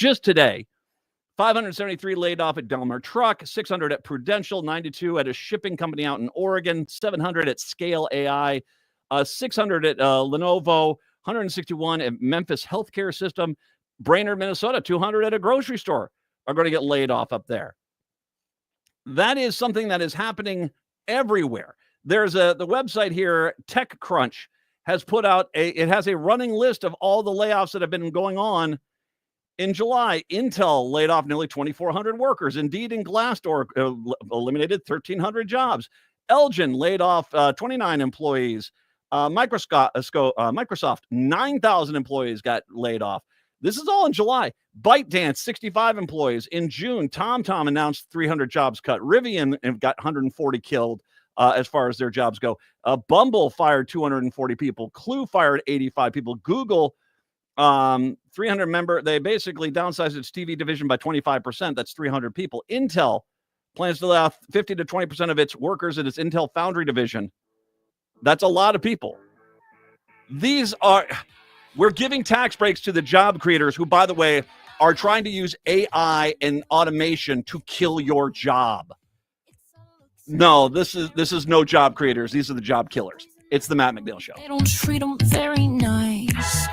Just today, 573 laid off at Delmer Truck, 600 at Prudential, 92 at a shipping company out in Oregon, 700 at Scale AI, 600 at Lenovo, 161 at Memphis Healthcare System, Brainerd, Minnesota, 200 at a grocery store are going to get laid off up there. That is something that is happening everywhere. There's the website here, TechCrunch, has put out it has a running list of all the layoffs that have been going on. In July, Intel laid off nearly 2,400 workers. Indeed and Glassdoor eliminated 1,300 jobs. Elgin laid off 29 employees. Microsoft, 9,000 employees got laid off. This is all in July. ByteDance, 65 employees. In June, TomTom announced 300 jobs cut. Rivian got 140 killed as far as their jobs go. Bumble fired 240 people. Clue fired 85 people. Google, 300 member, they basically downsized its TV division by 25%. That's 300 people. Intel plans to lay off 50 to 20% of its workers in its Intel Foundry division. That's a lot of people. We're giving tax breaks to the job creators who, by the way, are trying to use AI and automation to kill your job. No, this is no job creators. These are the job killers. It's the Matt McNeil Show. They don't treat them very nice.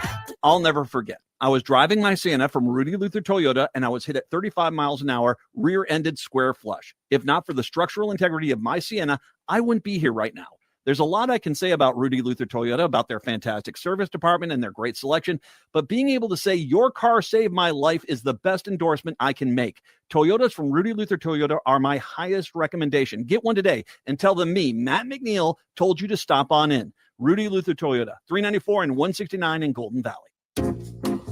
I'll never forget. I was driving my Sienna from Rudy Luther Toyota, and I was hit at 35 miles an hour, rear-ended square flush. If not for the structural integrity of my Sienna, I wouldn't be here right now. There's a lot I can say about Rudy Luther Toyota, about their fantastic service department and their great selection, but being able to say your car saved my life is the best endorsement I can make. Toyotas from Rudy Luther Toyota are my highest recommendation. Get one today and tell them me, Matt McNeil, told you to stop on in. Rudy Luther Toyota, 394 and 169 in Golden Valley.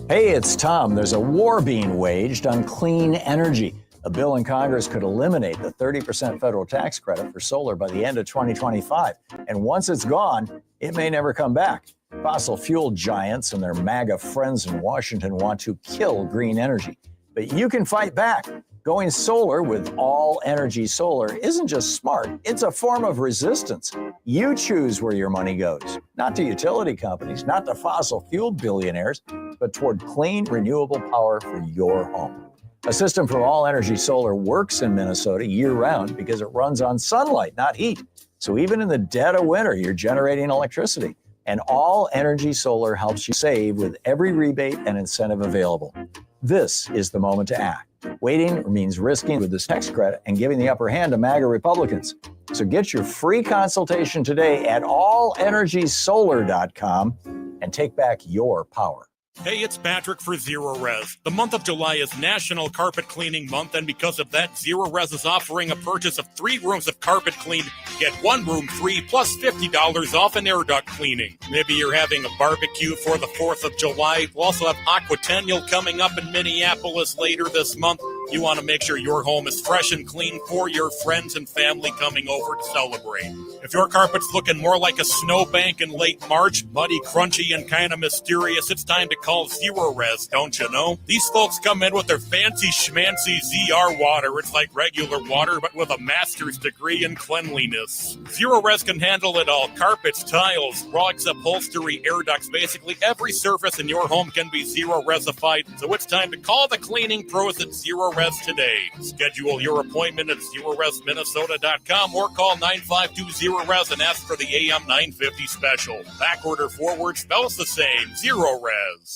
Hey, it's Tom. There's a war being waged on clean energy. A bill in Congress could eliminate the 30% federal tax credit for solar by the end of 2025. And once it's gone, it may never come back. Fossil fuel giants and their MAGA friends in Washington want to kill green energy. But you can fight back. Going solar with All Energy Solar isn't just smart, it's a form of resistance. You choose where your money goes, not to utility companies, not to fossil fuel billionaires, but toward clean, renewable power for your home. A system from All Energy Solar works in Minnesota year-round because it runs on sunlight, not heat. So even in the dead of winter, you're generating electricity. And All Energy Solar helps you save with every rebate and incentive available. This is the moment to act. Waiting means risking with this tax credit and giving the upper hand to MAGA Republicans. So get your free consultation today at allenergysolar.com and take back your power. Hey, it's Patrick for Zero Res. The month of July is National Carpet Cleaning Month, and because of that, Zero Res is offering a purchase of 3 rooms of carpet cleaned. Get 1 room free plus $50 off an air duct cleaning. Maybe you're having a barbecue for the 4th of July. We'll also have Aquatennial coming up in Minneapolis later this month. You want to make sure your home is fresh and clean for your friends and family coming over to celebrate. If your carpet's looking more like a snowbank in late March, muddy, crunchy, and kind of mysterious, it's time to call Zero Res, don't you know? These folks come in with their fancy schmancy ZR water. It's like regular water, but with a master's degree in cleanliness. Zero Res can handle it all. Carpets, tiles, rugs, upholstery, air ducts, basically every surface in your home can be Zero Resified. So it's time to call the cleaning pros at Zero Res today. Schedule your appointment at ZeroResMinnesota.com or call 952-ZERO-RES and ask for the AM 950 special. Backward or forward spells the same. Zero Res.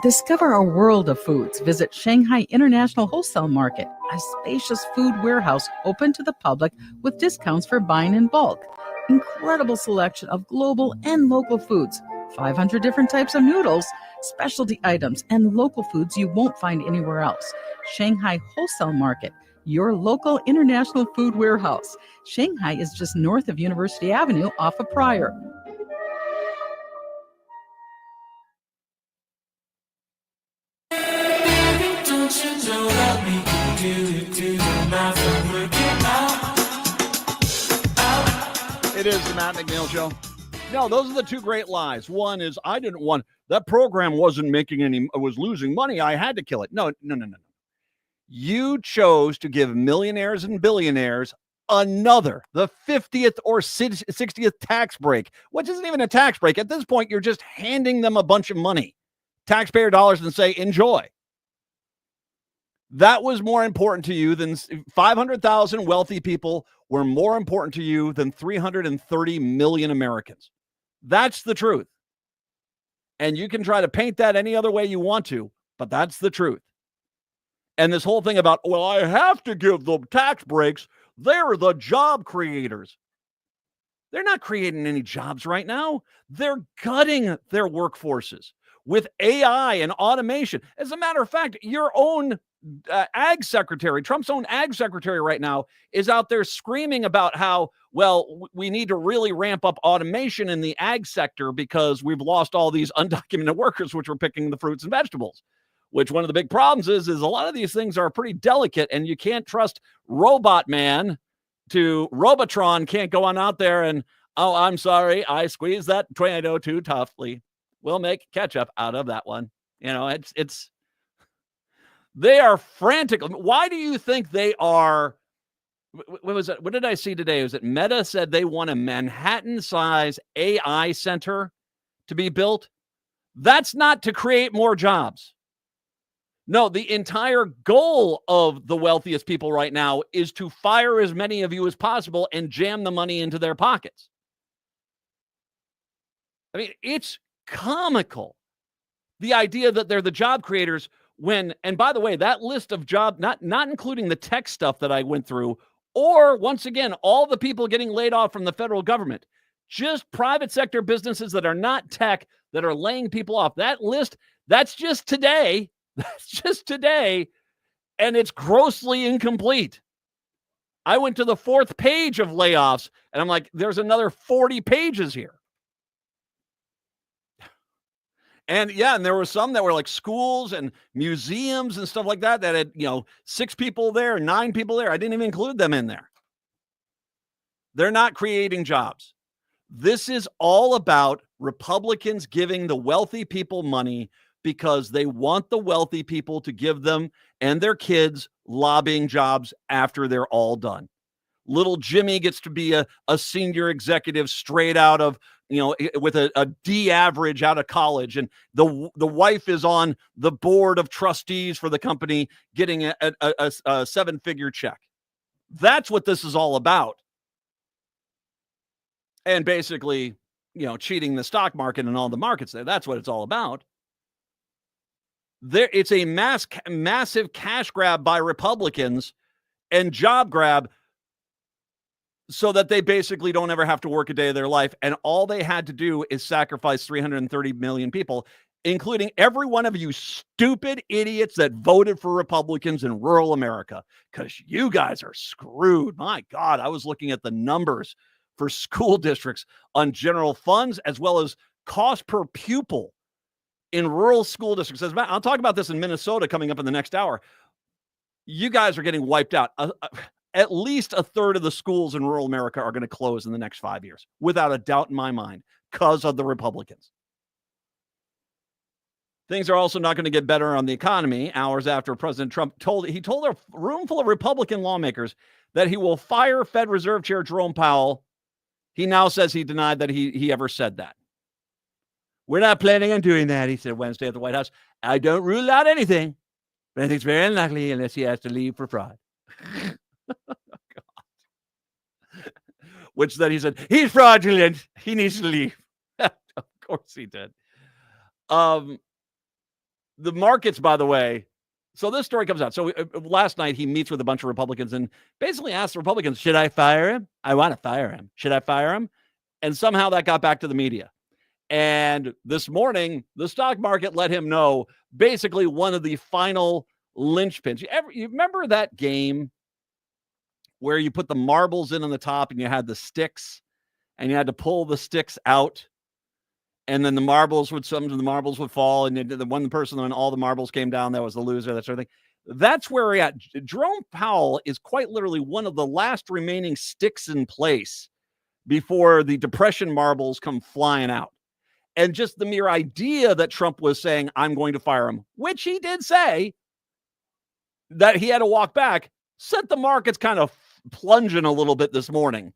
Discover a world of foods. Visit Shanghai International Wholesale Market, a spacious food warehouse open to the public with discounts for buying in bulk. Incredible selection of global and local foods, 500 different types of noodles, specialty items, and local foods you won't find anywhere else. Shanghai Wholesale Market, your local international food warehouse. Shanghai is just north of University Avenue off of Pryor. It is the Matt McNeil Show. No, those are the two great lies. One is I didn't want, that program wasn't making any, was losing money. I had to kill it. No. You chose to give millionaires and billionaires the 50th or 60th tax break, which isn't even a tax break. At this point, you're just handing them a bunch of money. taxpayer dollars and say, enjoy. That was more important to you than 500,000 wealthy people were more important to you than 330 million Americans. That's the truth. And you can try to paint that any other way you want to, but that's the truth. And this whole thing about, well, I have to give them tax breaks. They're the job creators. They're not creating any jobs right now. They're gutting their workforces with AI and automation. As a matter of fact, your own ag secretary, Trump's own ag secretary right now is out there screaming about how, well, we need to really ramp up automation in the ag sector because we've lost all these undocumented workers, which were picking the fruits and vegetables. Which one of the big problems is a lot of these things are pretty delicate, and you can't trust Robot Man to Robotron can't go on out there and, oh, I'm sorry, I squeezed that tornado too toughly. We'll make ketchup out of that one. You know, it's they are frantic. Why do you think they are? What was it? What did I see today? Was it Meta said they want a Manhattan-size AI center to be built? That's not to create more jobs. No, the entire goal of the wealthiest people right now is to fire as many of you as possible and jam the money into their pockets. I mean, it's comical. The idea that they're the job creators when, and by the way, that list of job, not including the tech stuff that I went through, or once again, all the people getting laid off from the federal government, just private sector businesses that are not tech that are laying people off. That list, that's just today. That's just today, and it's grossly incomplete. I went to the 4th page of layoffs, and I'm like, there's another 40 pages here. And yeah, and there were some that were like schools and museums and stuff like that that had, 6 people there, 9 people there. I didn't even include them in there. They're not creating jobs. This is all about Republicans giving the wealthy people money because they want the wealthy people to give them and their kids lobbying jobs after they're all done. Little Jimmy gets to be a senior executive straight out of, with a D average out of college. And the wife is on the board of trustees for the company getting a 7-figure check. That's what this is all about. And basically, cheating the stock market and all the markets there. That's what it's all about. It's a massive cash grab by Republicans and job grab so that they basically don't ever have to work a day of their life. And all they had to do is sacrifice 330 million people, including every one of you stupid idiots that voted for Republicans in rural America, because you guys are screwed. My God, I was looking at the numbers for school districts on general funds as well as cost per pupil in rural school districts. I'll talk about this in Minnesota coming up in the next hour. You guys are getting wiped out. At least a third of the schools in rural America are going to close in the next 5 years, without a doubt in my mind, because of the Republicans. Things are also not going to get better on the economy hours after President Trump told a room full of Republican lawmakers that he will fire Fed Reserve Chair Jerome Powell. He now says he denied that he ever said that. We're not planning on doing that, he said Wednesday at the White House. I don't rule out anything, but I think it's very unlikely unless he has to leave for fraud. Which then he said, he's fraudulent. He needs to leave. Of course he did. The markets, by the way, so this story comes out. So last night he meets with a bunch of Republicans and basically asks the Republicans, should I fire him? I want to fire him. Should I fire him? And somehow that got back to the media. And this morning, the stock market let him know basically one of the final linchpins. You remember that game where you put the marbles in on the top and you had the sticks and you had to pull the sticks out and then some of the marbles would fall and the one person when all the marbles came down, that was the loser, that sort of thing. That's where we're at. Jerome Powell is quite literally one of the last remaining sticks in place before the Depression marbles come flying out. And just the mere idea that Trump was saying, I'm going to fire him, which he did say, that he had to walk back, sent the markets kind of plunging a little bit this morning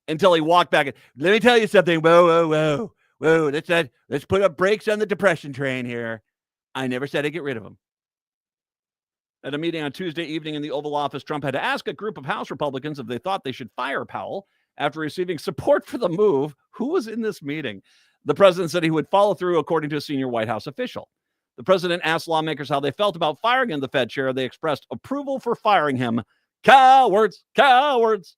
until he walked back. Let me tell you something. Whoa. Let's put up brakes on the Depression train here. I never said I'd get rid of him. At a meeting on Tuesday evening in the Oval Office, Trump had to ask a group of House Republicans if they thought they should fire Powell after receiving support for the move. Who was in this meeting? The president said he would follow through, according to a senior White House official. The president asked lawmakers how they felt about firing him, the Fed chair. They expressed approval for firing him. Cowards, cowards.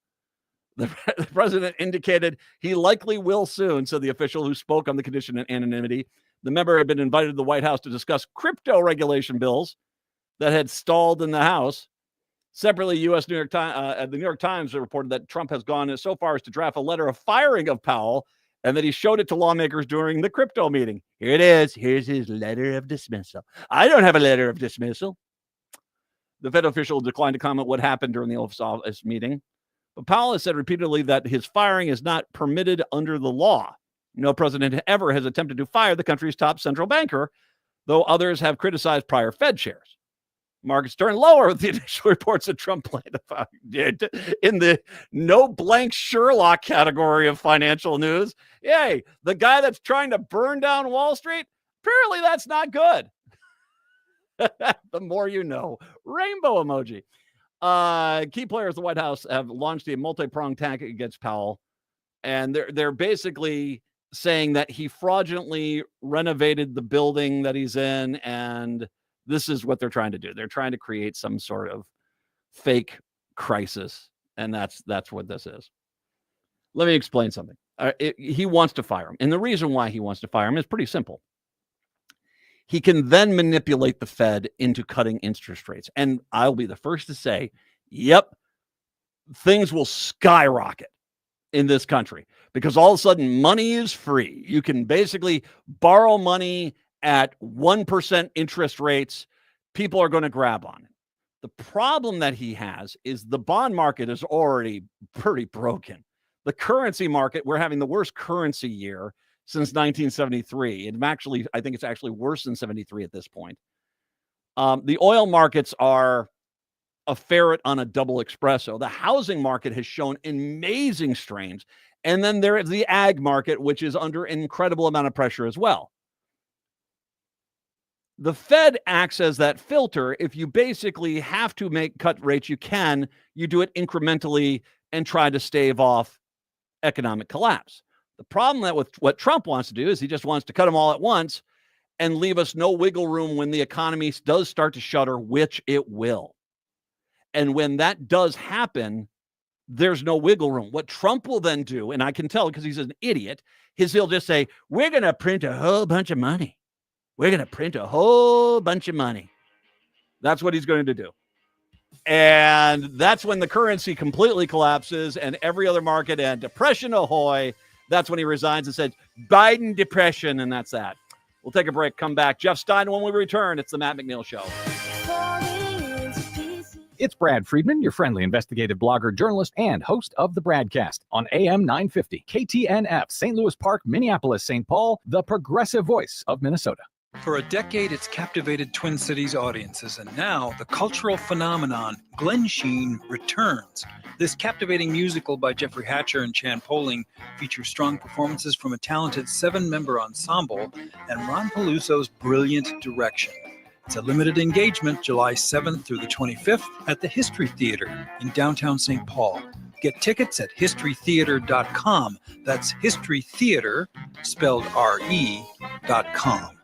The president indicated he likely will soon, said the official who spoke on the condition of anonymity. The member had been invited to the White House to discuss crypto regulation bills that had stalled in the House. Separately, the New York Times reported that Trump has gone so far as to draft a letter of firing of Powell and that he showed it to lawmakers during the crypto meeting. Here it is. Here's his letter of dismissal. I don't have a letter of dismissal. The Fed official declined to comment what happened during the office meeting. But Powell has said repeatedly that his firing is not permitted under the law. No president ever has attempted to fire the country's top central banker, though others have criticized prior Fed chairs. Markets turned lower with the initial reports that Trump planned in the no blank Sherlock category of financial news. Yay, the guy that's trying to burn down Wall Street, apparently that's not good. The more you know. Rainbow emoji. Key players of the White House have launched a multi-pronged attack against Powell, and they're basically saying that he fraudulently renovated the building that he's in, and this is what they're trying to do. They're trying to create some sort of fake crisis, and that's what this is. Let me explain something. He wants to fire him, and the reason why he wants to fire him is pretty simple. He can then manipulate the Fed into cutting interest rates, and I'll be the first to say, yep, things will skyrocket in this country because all of a sudden money is free. You can basically borrow money at 1% interest rates. People are going to grab on it. The problem that he has is the bond market is already pretty broken. The currency market, we're having the worst currency year since 1973. I think it's actually worse than 73 at this point. The oil markets are a ferret on a double espresso. The housing market has shown amazing strains. And then there is the ag market, which is under an incredible amount of pressure as well. The Fed acts as that filter. If you basically have to cut rates, you do it incrementally and try to stave off economic collapse. The problem with what Trump wants to do is he just wants to cut them all at once and leave us no wiggle room when the economy does start to shudder, which it will. And when that does happen, there's no wiggle room. What Trump will then do, and I can tell because he's an idiot, is he'll just say, we're going to print a whole bunch of money. We're going to print a whole bunch of money. That's what he's going to do. And that's when the currency completely collapses and every other market, and depression ahoy. That's when he resigns and says, Biden depression, and that's that. We'll take a break, come back. Jeff Stein, when we return, it's the Matt McNeil Show. It's Brad Friedman, your friendly investigative blogger, journalist, and host of the Bradcast on AM 950, KTNF, St. Louis Park, Minneapolis, St. Paul, the progressive voice of Minnesota. For a decade, it's captivated Twin Cities audiences, and now the cultural phenomenon Glen Sheen returns. This captivating musical by Jeffrey Hatcher and Chan Poling features strong performances from a talented 7-member ensemble and Ron Peluso's brilliant direction. It's a limited engagement July 7th through the 25th at the History Theater in downtown St. Paul. Get tickets at historytheater.com. That's History Theater, spelled R-E.com.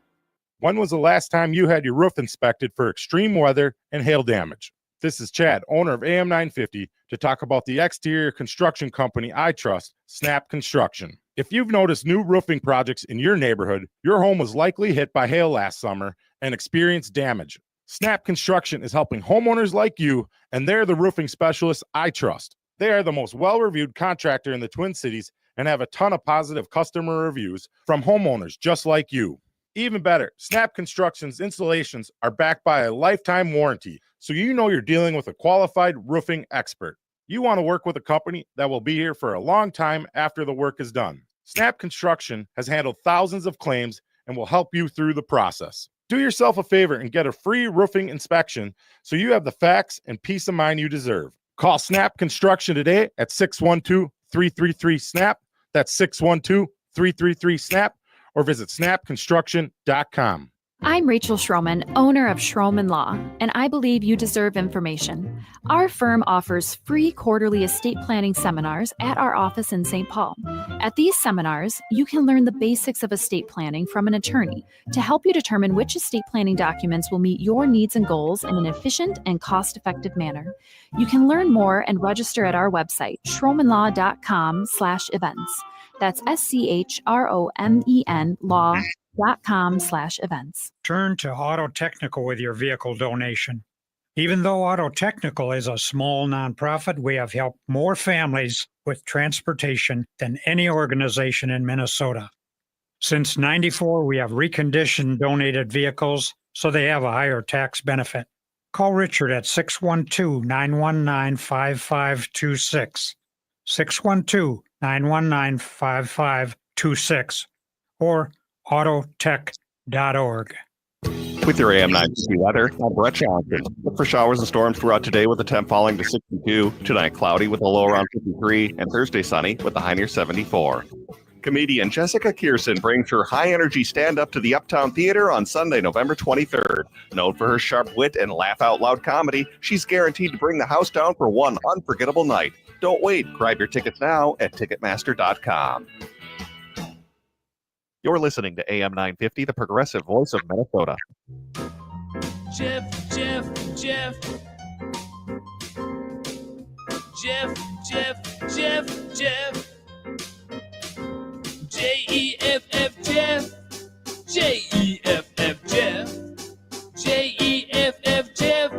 When was the last time you had your roof inspected for extreme weather and hail damage? This is Chad, owner of AM 950, to talk about the exterior construction company I trust, Snap Construction. If you've noticed new roofing projects in your neighborhood, your home was likely hit by hail last summer and experienced damage. Snap Construction is helping homeowners like you, and they're the roofing specialists I trust. They are the most well-reviewed contractor in the Twin Cities and have a ton of positive customer reviews from homeowners just like you. Even better, Snap Construction's installations are backed by a lifetime warranty, so you know you're dealing with a qualified roofing expert. You want to work with a company that will be here for a long time after the work is done. Snap Construction has handled thousands of claims and will help you through the process. Do yourself a favor and get a free roofing inspection so you have the facts and peace of mind you deserve. Call Snap Construction today at 612-333-SNAP. That's 612-333-SNAP. Or visit snapconstruction.com. I'm Rachel Schroman, owner of Schroman Law, and I believe you deserve information. Our firm offers free quarterly estate planning seminars at our office in St. Paul. At these seminars, you can learn the basics of estate planning from an attorney to help you determine which estate planning documents will meet your needs and goals in an efficient and cost-effective manner. You can learn more and register at our website, schromenlaw.com/events. That's SCHROMEN law.com/events. Turn to Auto Technical with your vehicle donation. Even though Auto Technical is a small nonprofit, we have helped more families with transportation than any organization in Minnesota. Since '94, we have reconditioned donated vehicles so they have a higher tax benefit. Call Richard at 612-919-5526, 612-919-5526, or autotech.org. With your AM 950 weather, I'm Brett Johnson. Look for showers and storms throughout today with the temp falling to 62. Tonight, cloudy with a low around 53. And Thursday, sunny with a high near 74. Comedian Jessica Kierson brings her high-energy stand-up to the Uptown Theater on Sunday, November 23rd. Known for her sharp wit and laugh-out-loud comedy, she's guaranteed to bring the house down for one unforgettable night. Don't wait. Grab your tickets now at Ticketmaster.com. You're listening to AM 950, the progressive voice of Minnesota. Jeff. J-E-F-F, Jeff. J-E-F-F, Jeff. J-E-F-F, Jeff.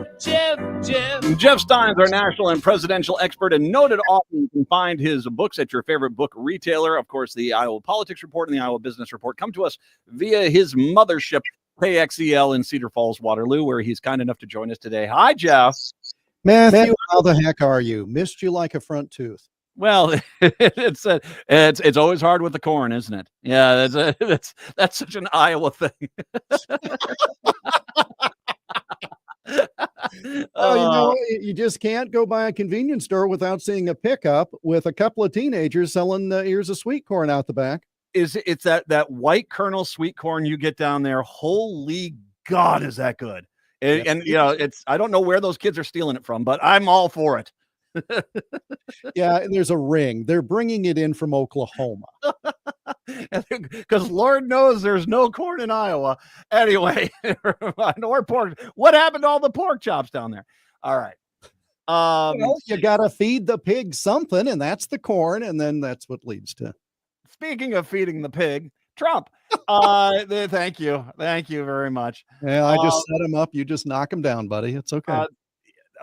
Jeff Stein's our national and presidential expert and noted author. You can find his books at your favorite book retailer. Of course, the Iowa Politics Report and the Iowa Business Report come to us via his mothership, KXEL in Cedar Falls, Waterloo, where he's kind enough to join us today. Hi, Jeff. Matthew, how the heck are you? Missed you like a front tooth. Well, it's always hard with the corn, isn't it? Yeah, that's such an Iowa thing. You just can't go by a convenience store without seeing a pickup with a couple of teenagers selling ears of sweet corn out the back. It's that white kernel sweet corn you get down there. Holy God, is that good? And I don't know where those kids are stealing it from, but I'm all for it. Yeah, and there's a ring. They're bringing it in from Oklahoma. Because Lord knows there's no corn in Iowa. Anyway, or pork. What happened to all the pork chops down there? All right. You got to feed the pig something, and that's the corn, and then that's what leads to. Speaking of feeding the pig, Trump. Thank you very much. Yeah, I just set him up. You just knock him down, buddy. It's okay.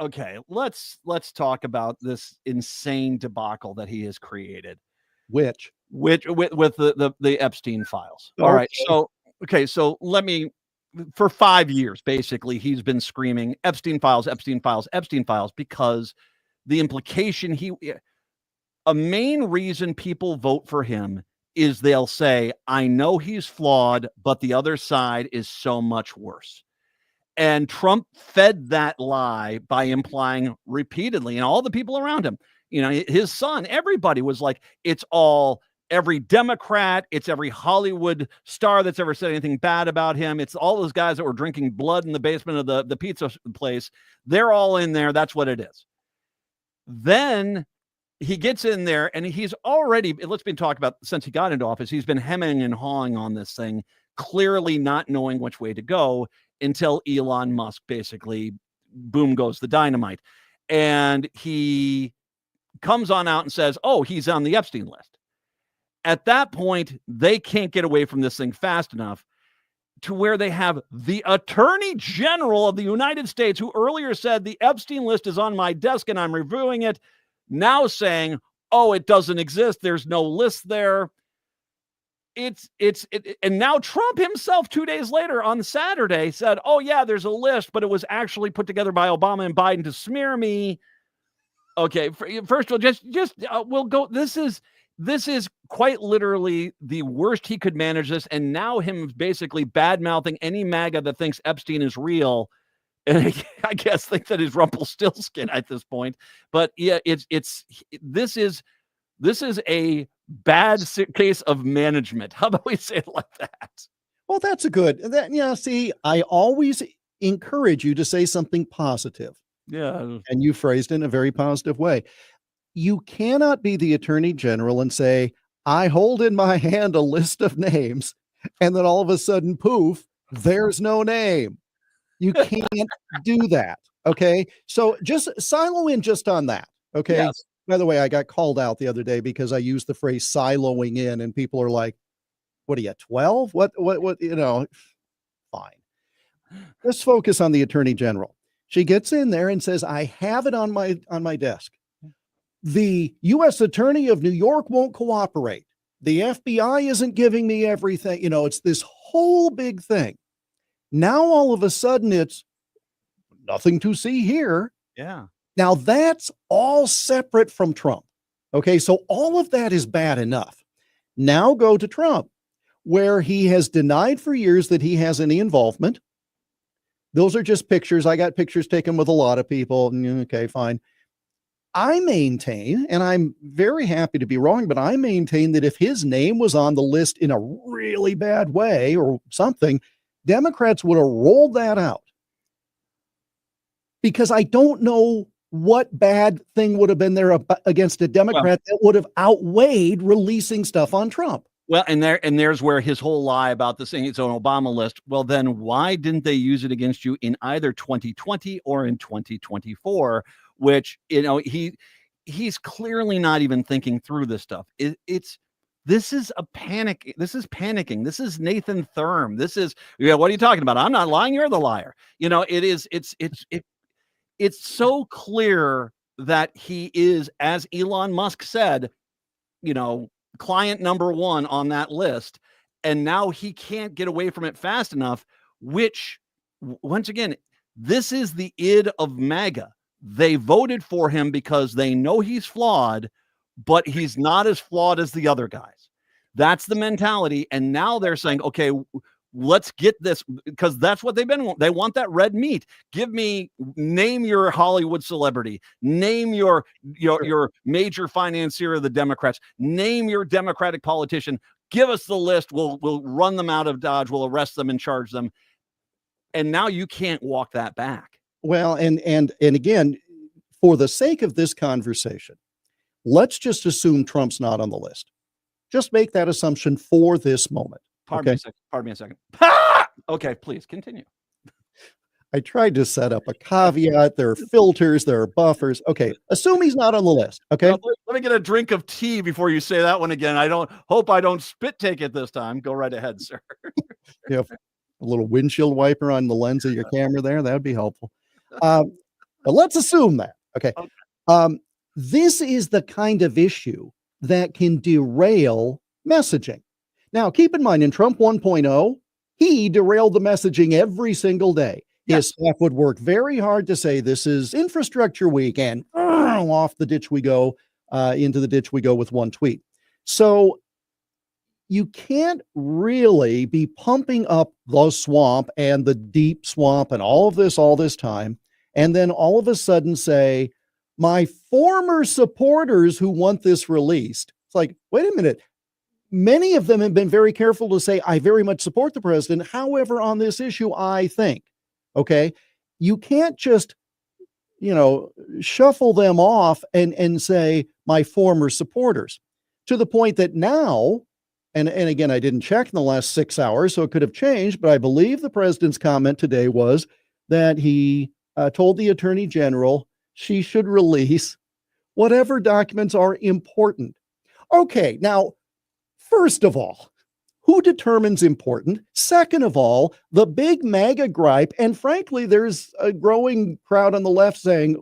Okay, let's talk about this insane debacle that he has created. Which with the Epstein files. All right. So let me, for 5 years, basically, he's been screaming Epstein files, because the implication a main reason people vote for him is they'll say, I know he's flawed, but the other side is so much worse. And Trump fed that lie by implying repeatedly, and all the people around him, his son, everybody was like, it's all every Democrat, it's every Hollywood star that's ever said anything bad about him. It's all those guys that were drinking blood in the basement of the pizza place. They're all in there. That's what it is. Then he gets in there and he's already, let's be talking about since he got into office, he's been hemming and hawing on this thing, clearly not knowing which way to go until Elon Musk basically, boom goes the dynamite. And he comes on out and says, oh, he's on the Epstein list. At that point, they can't get away from this thing fast enough to where they have the Attorney General of the United States, who earlier said the Epstein list is on my desk and I'm reviewing it, now saying, oh, it doesn't exist. There's no list there. And now Trump himself 2 days later on Saturday said, oh yeah, there's a list, but it was actually put together by Obama and Biden to smear me. Okay. First of all, we'll go. This is quite literally the worst he could manage this. And now him basically bad mouthing any MAGA that thinks Epstein is real. And I guess think that is Rumpelstiltskin at this point, but yeah, this is a bad case of management. How about we say it like that? Well, that's a good that yeah, see, I always encourage you to say something positive, Yeah. and you phrased it in a very positive way. You cannot be the attorney general and say, I hold in my hand a list of names, and then all of a sudden, poof, there's no name. You can't do that. Okay. So just silo in just on that. Okay. Yes. By the way, I got called out the other day because I used the phrase siloing in, and people are like, what are you, 12? What, fine. Let's focus on the attorney general. She gets in there and says, I have it on my desk. The U.S. Attorney of New York won't cooperate. The FBI isn't giving me everything. It's this whole big thing. Now, all of a sudden, it's nothing to see here. Yeah. Now, that's all separate from Trump. Okay, so all of that is bad enough. Now go to Trump, where he has denied for years that he has any involvement. Those are just pictures. I got pictures taken with a lot of people. Okay, fine. I maintain, and I'm very happy to be wrong, but I maintain that if his name was on the list in a really bad way or something, Democrats would have rolled that out. Because I don't know what bad thing would have been there against a Democrat that would have outweighed releasing stuff on Trump. Well, there's where his whole lie about this thing, it's on Obama list. Well, then why didn't they use it against you in either 2020 or in 2024? Which, he's clearly not even thinking through this stuff. This is a panic. This is panicking. This is Nathan Thurm. This is, what are you talking about? I'm not lying. You're the liar. It's so clear that he is, as Elon Musk said, client number one on that list. And now he can't get away from it fast enough, which, once again, this is the id of MAGA. They voted for him because they know he's flawed, but he's not as flawed as the other guys. That's the mentality. And now they're saying, okay, let's get this, because that's what they've been. They want that red meat. Name your Hollywood celebrity, name your major financier of the Democrats, name your Democratic politician, give us the list. We'll run them out of Dodge. We'll arrest them and charge them. And now you can't walk that back. Well, and again, for the sake of this conversation, let's just assume Trump's not on the list. Just make that assumption for this moment. Pardon me a second. Okay, please continue. I tried to set up a caveat. There are filters, there are buffers. Okay, assume he's not on the list. Okay. Let me get a drink of tea before you say that one again. I don't spit take it this time. Go right ahead, sir. You have a little windshield wiper on the lens of your camera there. That would be helpful. But let's assume that. Okay. This is the kind of issue that can derail messaging. Now, keep in mind, in Trump 1.0, he derailed the messaging every single day. His staff would work very hard to say this is infrastructure week, and off the ditch we go, into the ditch we go with one tweet. So you can't really be pumping up the swamp and the deep swamp and all this time, and then all of a sudden say, my former supporters who want this released. It's like, wait a minute. Many of them have been very careful to say, I very much support the president. However, on this issue, I think, okay, you can't just, shuffle them off and say my former supporters, to the point that now, and again, I didn't check in the last 6 hours, so it could have changed, but I believe the president's comment today was that he told the attorney general she should release whatever documents are important. Okay, now, first of all, who determines important? Second of all, the big MAGA gripe, and frankly, there's a growing crowd on the left saying,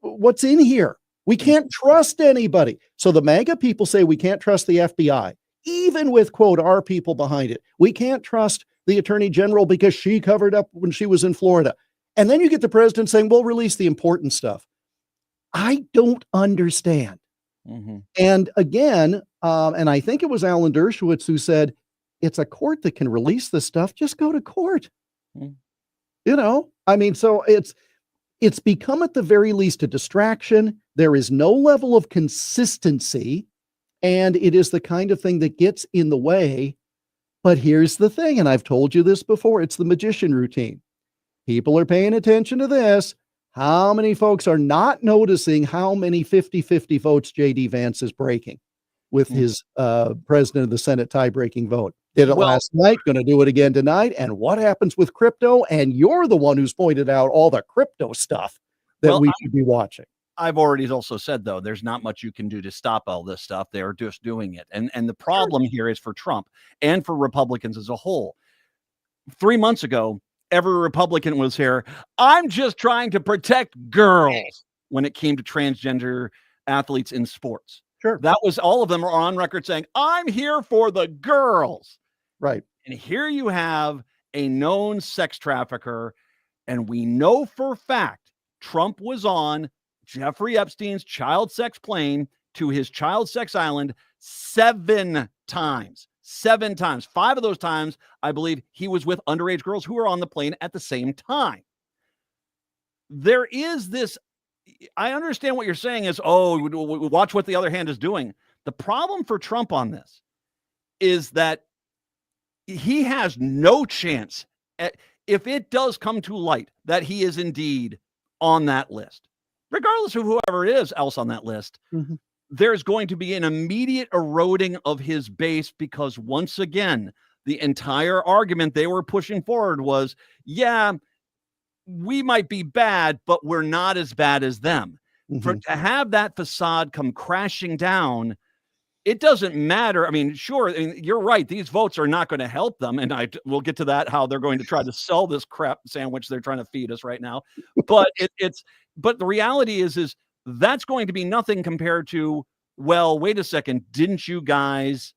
what's in here? We can't trust anybody. So the MAGA people say we can't trust the FBI, even with, quote, our people behind it. We can't trust the attorney general because she covered up when she was in Florida. And then you get the president saying, we'll release the important stuff. I don't understand. Mm-hmm. And again, and I think it was Alan Dershowitz who said, it's a court that can release this stuff. Just go to court. Mm-hmm. So it's become at the very least a distraction. There is no level of consistency, and it is the kind of thing that gets in the way But here's the thing, and I've told you this before, it's the magician routine. People are paying attention to this. How many folks are not noticing how many 50-50 votes J.D. Vance is breaking with his president of the Senate tie-breaking vote? Did it last night, going to do it again tonight. And what happens with crypto? And you're the one who's pointed out all the crypto stuff that we should be watching. I've already also said, though, there's not much you can do to stop all this stuff. They're just doing it. And the problem here is for Trump and for Republicans as a whole. 3 months ago, every Republican was here. I'm just trying to protect girls when it came to transgender athletes in sports. Sure. That was all of them are on record saying, I'm here for the girls. Right. And here you have a known sex trafficker. And we know for a fact Trump was on Jeffrey Epstein's child sex plane to his child sex island 7 times. 7 times. 5 of those times, I believe he was with underage girls who were on the plane at the same time. There is this, I understand what you're saying is, watch what the other hand is doing. The problem for Trump on this is that he has no chance if it does come to light that he is indeed on that list, regardless of whoever it is else on that list. Mm-hmm. There's going to be an immediate eroding of his base because once again, the entire argument they were pushing forward was, yeah, we might be bad, but we're not as bad as them. To have that facade come crashing down, it doesn't matter. I mean, sure, you're right. These votes are not going to help them. And we'll get to that, how they're going to try to sell this crap sandwich they're trying to feed us right now. But but the reality is that's going to be nothing compared to, well, wait a second, didn't you guys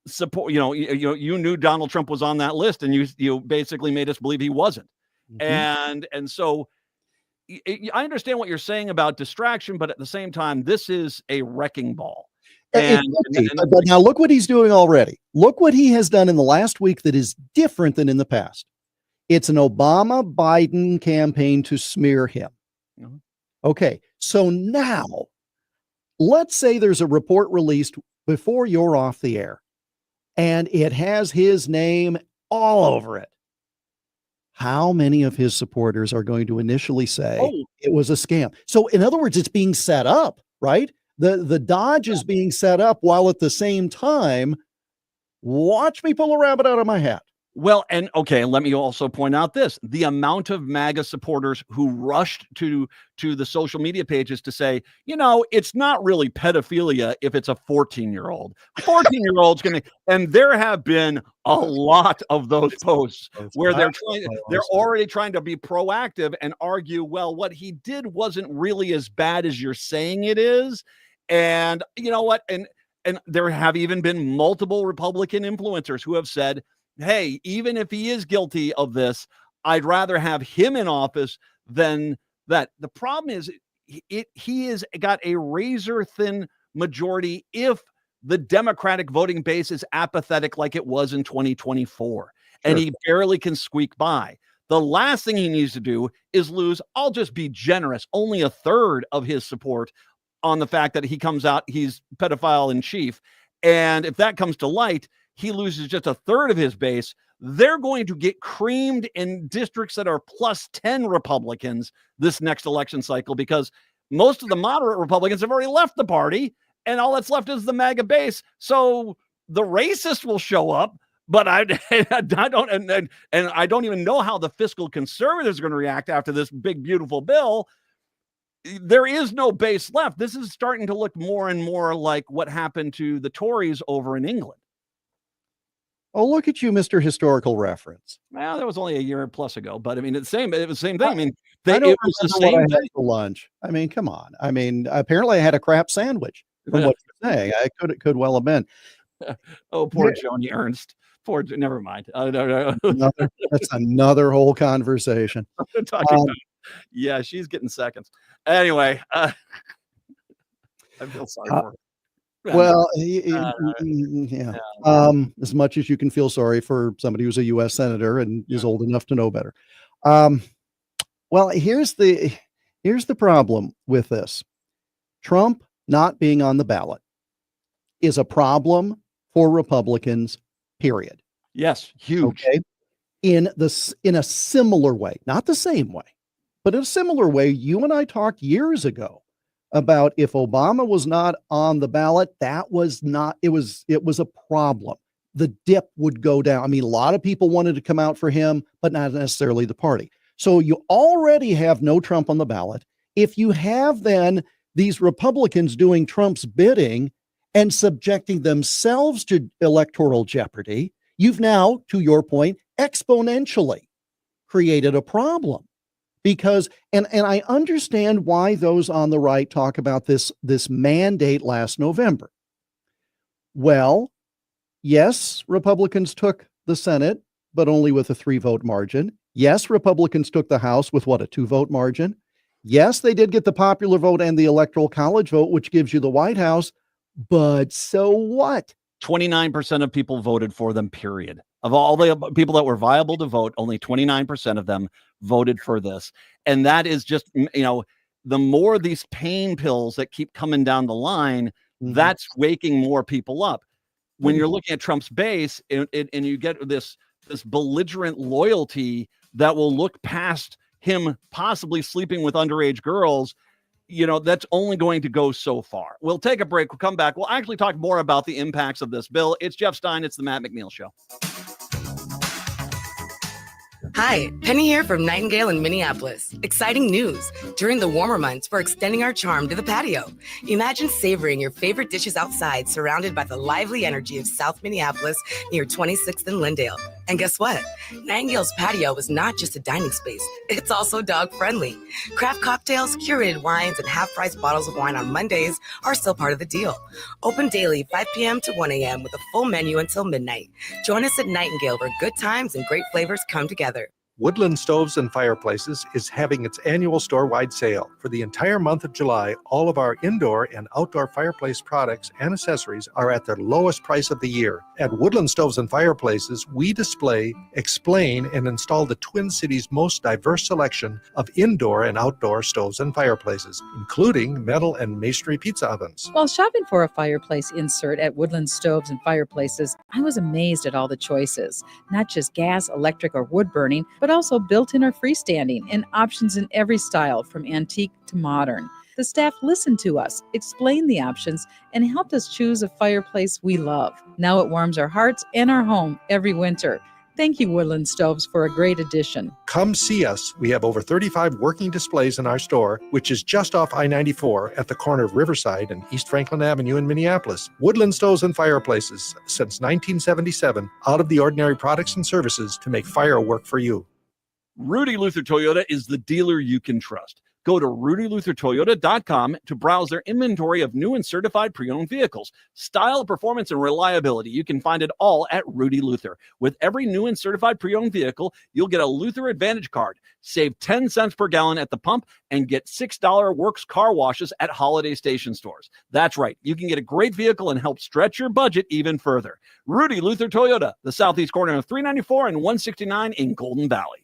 support, you knew Donald Trump was on that list and you basically made us believe he wasn't. And so I understand what you're saying about distraction, but at the same time, this is a wrecking ball. But now look what he's doing already. Look what he has done in the last week that is different than in the past. It's an Obama-Biden campaign to smear him. Mm-hmm. Okay, so now let's say there's a report released before you're off the air and it has his name all over it. How many of his supporters are going to initially say it was a scam? So in other words, it's being set up, right? The dodge is being set up while at the same time, watch me pull a rabbit out of my hat. Well, and okay, let me also point out this. The amount of MAGA supporters who rushed to the social media pages to say, it's not really pedophilia if it's a 14-year-old. 14-year-old's going to, and there have been a lot of those posts where they're already trying to be proactive and argue, well, what he did wasn't really as bad as you're saying it is. And you know what? And there have even been multiple Republican influencers who have said, hey, even if he is guilty of this, I'd rather have him in office than that. The problem is he has got a razor thin majority if the Democratic voting base is apathetic like it was in 2024, and he barely can squeak by. The last thing he needs to do is lose, I'll just be generous, only a third of his support on the fact that he comes out, he's pedophile in chief. And if that comes to light, he loses just a third of his base. They're going to get creamed in districts that are plus 10 Republicans this next election cycle because most of the moderate Republicans have already left the party and all that's left is the MAGA base. So the racist will show up, but I don't even know how the fiscal conservatives are going to react after this big, beautiful bill. There is no base left. This is starting to look more and more like what happened to the Tories over in England. Oh, look at you, Mr. Historical Reference. Well, that was only a year plus ago, but I mean, it was the same thing. I mean, I don't it was the remember what same I had thing. for lunch. I mean, come on. I mean, apparently I had a crap sandwich from what you're saying. It could well have been. Oh, poor Joni Ernst. Never mind. That's another whole conversation. Yeah, she's getting seconds. Anyway, I feel sorry for her. Well, yeah. As much as you can feel sorry for somebody who's a U.S. senator and is old enough to know better. Well, here's the problem with this. Trump not being on the ballot is a problem for Republicans, period. Yes, huge. Okay. In a similar way, not the same way, but in a similar way, you and I talked years ago about if Obama was not on the ballot, that was not, it was a problem. The dip would go down. I mean, a lot of people wanted to come out for him, but not necessarily the party. So you already have no Trump on the ballot. If you have then these Republicans doing Trump's bidding and subjecting themselves to electoral jeopardy, you've now, to your point, exponentially created a problem. Because and I understand why those on the right talk about this mandate last November. Well, yes, Republicans took the Senate, but only with a 3-vote margin. Yes, Republicans took the House with what, a 2-vote margin? Yes, they did get the popular vote and the Electoral College vote, which gives you the White House. But so what? 29% of people voted for them, period. Of all the people that were viable to vote, only 29% of them voted for this. And that is just, the more these pain pills that keep coming down the line, that's waking more people up. When you're looking at Trump's base and you get this belligerent loyalty that will look past him possibly sleeping with underage girls, that's only going to go so far. We'll take a break. We'll come back. We'll actually talk more about the impacts of this bill. It's Jeff Stein. It's the Matt McNeil Show. Hi, Penny here from Nightingale in Minneapolis. Exciting news. During the warmer months, we're extending our charm to the patio. Imagine savoring your favorite dishes outside, surrounded by the lively energy of South Minneapolis near 26th and Lindale. And guess what? Nightingale's patio is not just a dining space. It's also dog-friendly. Craft cocktails, curated wines, and half-price bottles of wine on Mondays are still part of the deal. Open daily 5 p.m. to 1 a.m. with a full menu until midnight. Join us at Nightingale where good times and great flavors come together. Woodland Stoves and Fireplaces is having its annual store-wide sale. For the entire month of July, all of our indoor and outdoor fireplace products and accessories are at their lowest price of the year. At Woodland Stoves and Fireplaces, we display, explain, and install the Twin Cities' most diverse selection of indoor and outdoor stoves and fireplaces, including metal and masonry pizza ovens. While shopping for a fireplace insert at Woodland Stoves and Fireplaces, I was amazed at all the choices. Not just gas, electric, or wood burning, but also built-in or freestanding, and options in every style from antique to modern. The staff listened to us, explained the options, and helped us choose a fireplace we love. Now it warms our hearts and our home every winter. Thank you, Woodland Stoves, for a great addition. Come see us. We have over 35 working displays in our store, which is just off I-94 at the corner of Riverside and East Franklin Avenue in Minneapolis. Woodland Stoves and Fireplaces, since 1977, out of the ordinary products and services to make fire work for you. Rudy Luther Toyota is the dealer you can trust. Go to rudyluthertoyota.com to browse their inventory of new and certified pre-owned vehicles. Style, performance, and reliability. You can find it all at Rudy Luther. With every new and certified pre-owned vehicle, you'll get a Luther Advantage card. Save 10 cents per gallon at the pump and get $6 Works car washes at Holiday Station stores. That's right. You can get a great vehicle and help stretch your budget even further. Rudy Luther Toyota, the southeast corner of 394 and 169 in Golden Valley.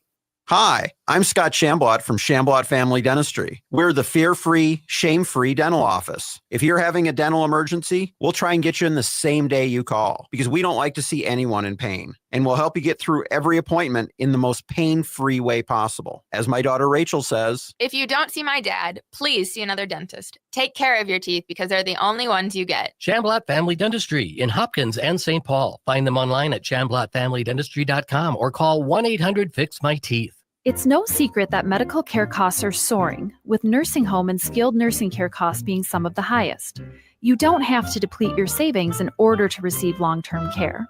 Hi, I'm Scott Shambot from Shambot Family Dentistry. We're the fear-free, shame-free dental office. If you're having a dental emergency, we'll try and get you in the same day you call because we don't like to see anyone in pain. And we'll help you get through every appointment in the most pain-free way possible. As my daughter Rachel says, if you don't see my dad, please see another dentist. Take care of your teeth because they're the only ones you get. Shambot Family Dentistry in Hopkins and St. Paul. Find them online at shamblotfamilydentistry.com or call 1-800-FIX-MY-TEETH. It's no secret that medical care costs are soaring, with nursing home and skilled nursing care costs being some of the highest. You don't have to deplete your savings in order to receive long-term care.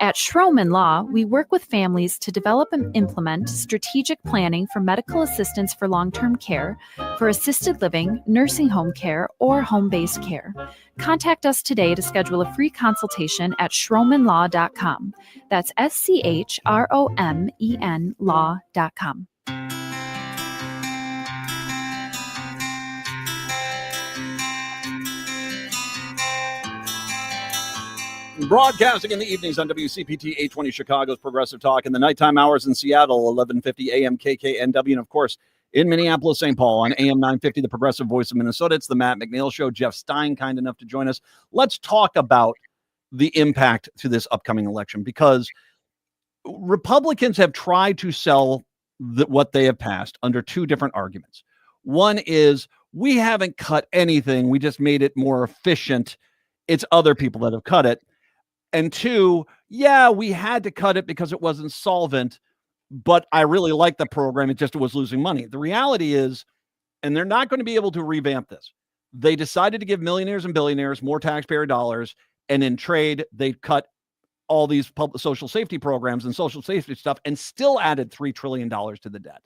At Schroman Law, we work with families to develop and implement strategic planning for medical assistance for long-term care, for assisted living, nursing home care, or home-based care. Contact us today to schedule a free consultation at schromanlaw.com. That's SCHROMEN law.com. Broadcasting in the evenings on WCPT 820 Chicago's Progressive Talk, in the nighttime hours in Seattle, 1150 AM KKNW, and of course in Minneapolis, St. Paul on AM 950, the Progressive Voice of Minnesota. It's the Matt McNeil Show. Jeff Stein, kind enough to join us. Let's talk about the impact to this upcoming election, because Republicans have tried to sell what they have passed under two different arguments. One is we haven't cut anything. We just made it more efficient. It's other people that have cut it. And two, yeah, we had to cut it because it wasn't solvent, but I really like the program. It just was losing money. The reality is, and they're not going to be able to revamp this. They decided to give millionaires and billionaires more taxpayer dollars. And in trade, they cut all these public social safety programs and social safety stuff and still added $3 trillion to the debt.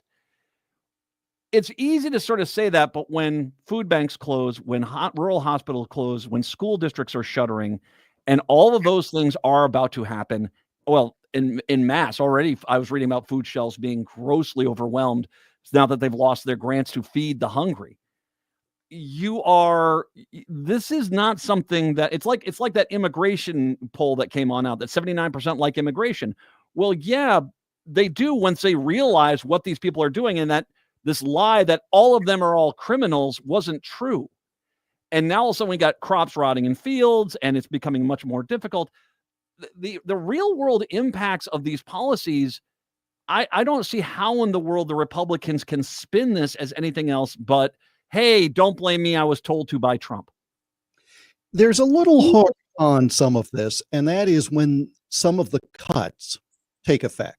It's easy to sort of say that, but when food banks close, when rural hospitals close, when school districts are shuttering, and all of those things are about to happen, well, in mass already. I was reading about food shelves being grossly overwhelmed now that they've lost their grants to feed the hungry. This is not something that it's like that immigration poll that came on out that 79% like immigration. Well, yeah, they do once they realize what these people are doing, and that this lie that all of them are all criminals wasn't true. And now all of a sudden we got crops rotting in fields, and it's becoming much more difficult. The real world impacts of these policies, I don't see how in the world the Republicans can spin this as anything else but, hey, don't blame me, I was told to by Trump. There's a little hook on some of this, and that is when some of the cuts take effect.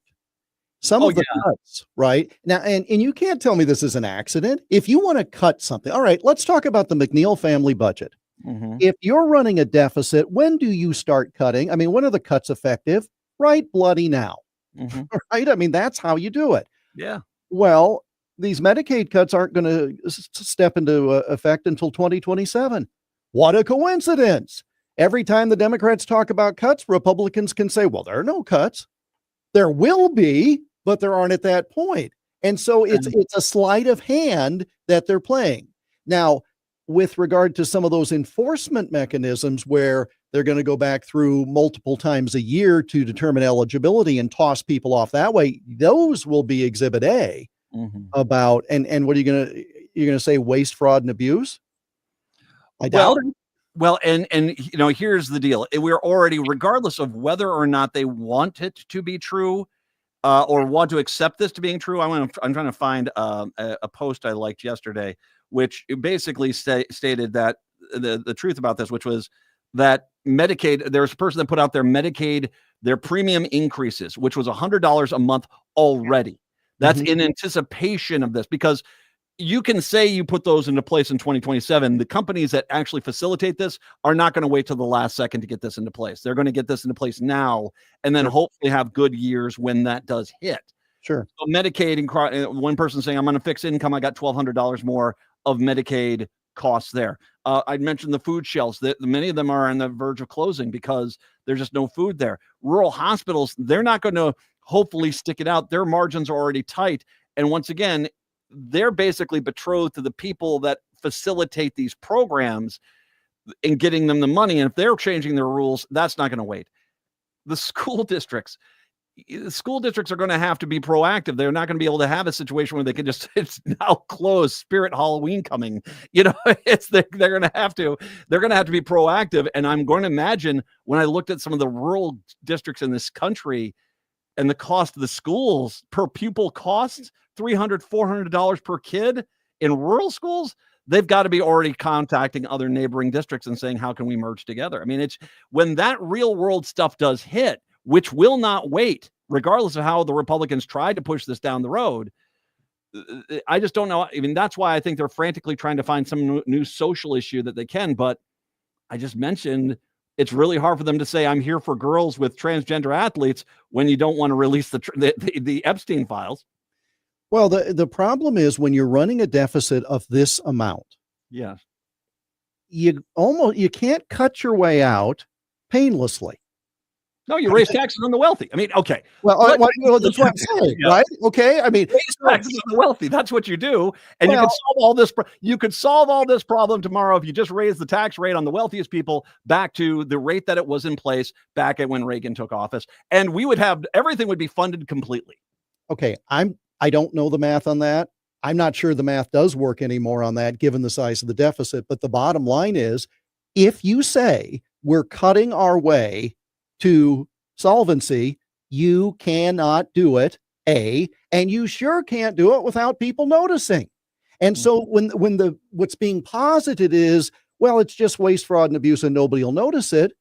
Some of the cuts, right? Now, and you can't tell me this is an accident. If you want to cut something, all right, let's talk about the McNeil family budget. Mm-hmm. If you're running a deficit, when do you start cutting? I mean, when are the cuts effective? Right bloody now. Mm-hmm. Right? I mean, that's how you do it. Yeah. Well, these Medicaid cuts aren't going to step into effect until 2027. What a coincidence. Every time the Democrats talk about cuts, Republicans can say, well, there are no cuts. There will be, but there aren't at that point. And so it's a sleight of hand that they're playing. Now, with regard to some of those enforcement mechanisms where they're going to go back through multiple times a year to determine eligibility and toss people off that way, those will be Exhibit A. Mm-hmm. About and what are you're gonna say, waste, fraud, and abuse? I doubt it. Well, and here's the deal. We're already, regardless of whether or not they want it to be true, or want to accept this to being true. I'm trying to find a post I liked yesterday, which basically stated that the truth about this, which was that Medicaid, there's a person that put out their Medicaid, their premium increases, which was $100 a month already. That's in anticipation of this, because you can say you put those into place in 2027. The companies that actually facilitate this are not going to wait till the last second to get this into place. They're going to get this into place now and then hopefully have good years when that does hit. Sure. So Medicaid, and one person saying, I'm on a fixed income, I got $1,200 more of Medicaid costs there. I mentioned the food shelves, that many of them are on the verge of closing because there's just no food there. Rural hospitals, they're not going to hopefully stick it out. Their margins are already tight. And once again, they're basically betrothed to the people that facilitate these programs and getting them the money. And if they're changing their rules, that's not going to wait. The school districts are going to have to be proactive. They're not going to be able to have a situation where they can just, it's now closed, Spirit Halloween coming. They're going to have to be proactive. And I'm going to imagine when I looked at some of the rural districts in this country, and the cost of the schools per pupil costs $300, $400 per kid in rural schools, they've got to be already contacting other neighboring districts and saying, how can we merge together? I mean, it's when that real world stuff does hit, which will not wait, regardless of how the Republicans tried to push this down the road. I just don't know. I mean, that's why I think they're frantically trying to find some new social issue that they can. But I just mentioned, it's really hard for them to say, I'm here for girls with transgender athletes when you don't want to release the Epstein files. Well, the problem is when you're running a deficit of this amount, yes, you can't cut your way out painlessly. No, you raise taxes on the wealthy. I mean, okay. Well, that's what I'm saying, right? Okay. I mean, raise taxes on the wealthy. That's what you do. And you can solve all this. You could solve all this problem tomorrow if you just raise the tax rate on the wealthiest people back to the rate that it was in place back at when Reagan took office. And we would have, everything would be funded completely. Okay. I don't know the math on that. I'm not sure the math does work anymore on that, given the size of the deficit. But the bottom line is, if you say we're cutting our way to solvency, You cannot do it, and you sure can't do it without people noticing. And so when what's being posited is, well, it's just waste, fraud, and abuse, and nobody will notice it.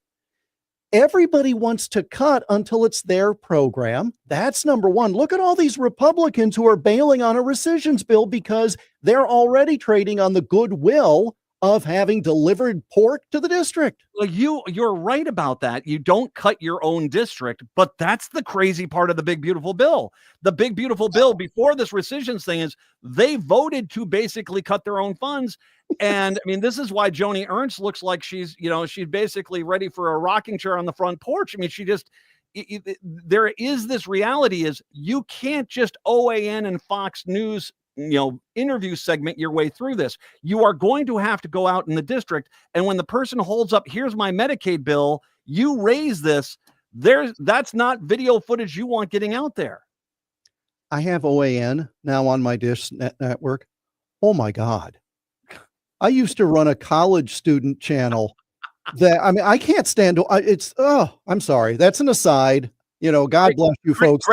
Everybody wants to cut until it's their program. That's number one. Look at all these Republicans who are bailing on a rescissions bill because they're already trading on the goodwill of having delivered pork to the district. Well, you're right about that. You don't cut your own district, but that's the crazy part of the big, beautiful bill. The big, beautiful bill before this rescissions thing is they voted to basically cut their own funds. And I mean, this is why Joni Ernst looks like she's basically ready for a rocking chair on the front porch. I mean, there is this reality is you can't just OAN and Fox News interview segment your way through this. You are going to have to go out in the district. And when the person holds up, here's my Medicaid bill, you raise this, that's not video footage you want getting out there. I have OAN now on my Dish network. Oh my God. I used to run a college student channel that, I mean, I can't stand I'm sorry. That's an aside. God bless you folks.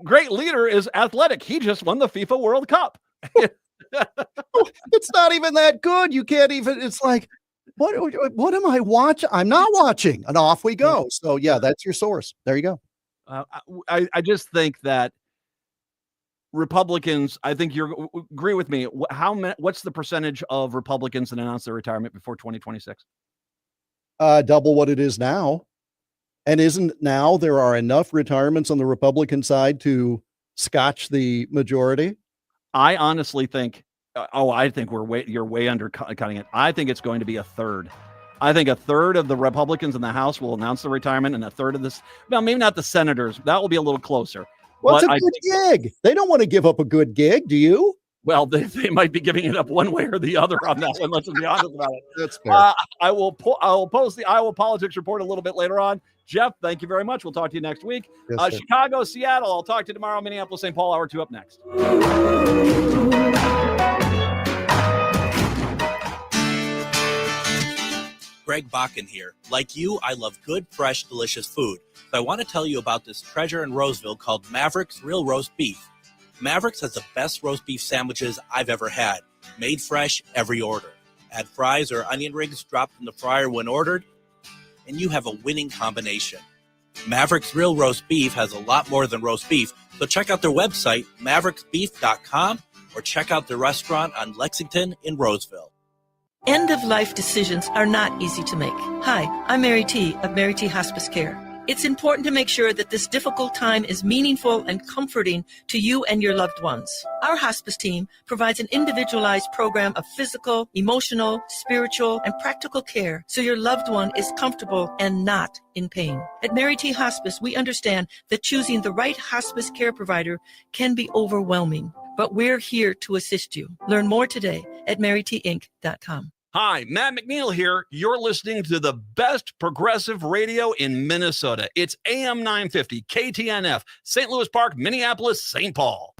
Great leader is athletic. He just won the FIFA World Cup. It's not even that good. You can't even, it's like, what am I watching? I'm not watching, and off we go. So yeah, that's your source. There you go. I just think that Republicans, I think you agree with me. What's the percentage of Republicans that announce their retirement before 2026? Double what it is now. And isn't now there are enough retirements on the Republican side to scotch the majority? I honestly think, I think you're way undercutting it. I think it's going to be a third. I think a third of the Republicans in the House will announce the retirement, and a third of this, well, maybe not the senators. That will be a little closer. Well, it's a good gig. They don't want to give up a good gig. Do you? Well, they might be giving it up one way or the other on that one. Let's be honest about it. That's fair. I will post the Iowa Politics Report a little bit later on. Jeff, thank you very much. We'll talk to you next week. Yes, Chicago, Seattle. I'll talk to you tomorrow. Minneapolis, St. Paul, hour 2 up next. Greg Bakken here. Like you, I love good, fresh, delicious food. So I want to tell you about this treasure in Roseville called Maverick's Real Roast Beef. Maverick's has the best roast beef sandwiches I've ever had. Made fresh every order. Add fries or onion rings dropped in the fryer when ordered, and you have a winning combination. Maverick's Real Roast Beef has a lot more than roast beef, so check out their website, mavericksbeef.com, or check out their restaurant on Lexington in Roseville. End-of-life decisions are not easy to make. Hi, I'm Mary T. of Mary T. Hospice Care. It's important to make sure that this difficult time is meaningful and comforting to you and your loved ones. Our hospice team provides an individualized program of physical, emotional, spiritual, and practical care so your loved one is comfortable and not in pain. At Mary T. Hospice, we understand that choosing the right hospice care provider can be overwhelming, but we're here to assist you. Learn more today at marytinc.com. Hi, Matt McNeil here. You're listening to the best progressive radio in Minnesota. It's AM 950, KTNF, St. Louis Park, Minneapolis, St. Paul.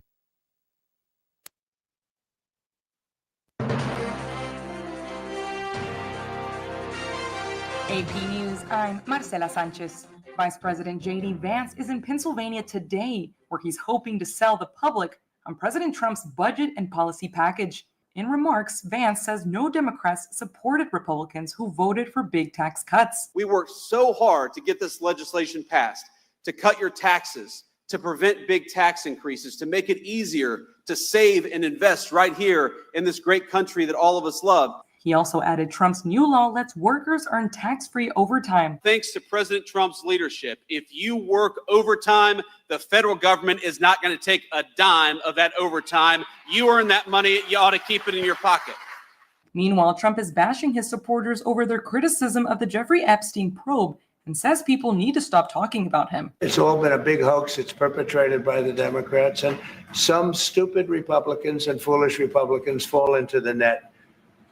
AP News, I'm Marcela Sanchez. Vice President J.D. Vance is in Pennsylvania today, where he's hoping to sell the public on President Trump's budget and policy package. In remarks, Vance says no Democrats supported Republicans who voted for big tax cuts. We worked so hard to get this legislation passed, to cut your taxes, to prevent big tax increases, to make it easier to save and invest right here in this great country that all of us love. He also added Trump's new law lets workers earn tax-free overtime. Thanks to President Trump's leadership, if you work overtime, the federal government is not going to take a dime of that overtime. You earn that money, you ought to keep it in your pocket. Meanwhile, Trump is bashing his supporters over their criticism of the Jeffrey Epstein probe and says people need to stop talking about him. It's all been a big hoax. It's perpetrated by the Democrats, and some stupid Republicans and foolish Republicans fall into the net.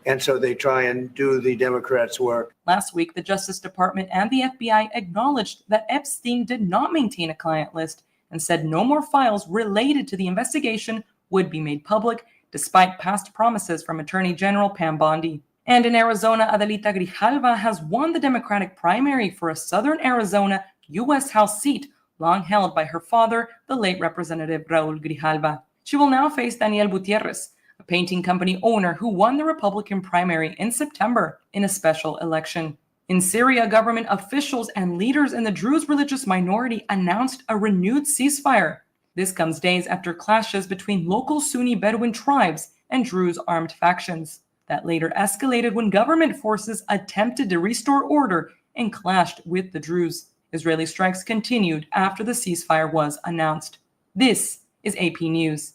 And so they try and do the Democrats' work. Last week, the Justice Department and the FBI acknowledged that Epstein did not maintain a client list and said no more files related to the investigation would be made public, despite past promises from Attorney General Pam Bondi. And in Arizona, Adelita Grijalva has won the Democratic primary for a Southern Arizona U.S. House seat, long held by her father, the late Representative Raul Grijalva. She will now face Daniel Gutierrez, a painting company owner who won the Republican primary in September in a special election. In Syria, government officials and leaders in the Druze religious minority announced a renewed ceasefire. This comes days after clashes between local Sunni Bedouin tribes and Druze armed factions that later escalated when government forces attempted to restore order and clashed with the Druze. Israeli strikes continued after the ceasefire was announced. This is AP News.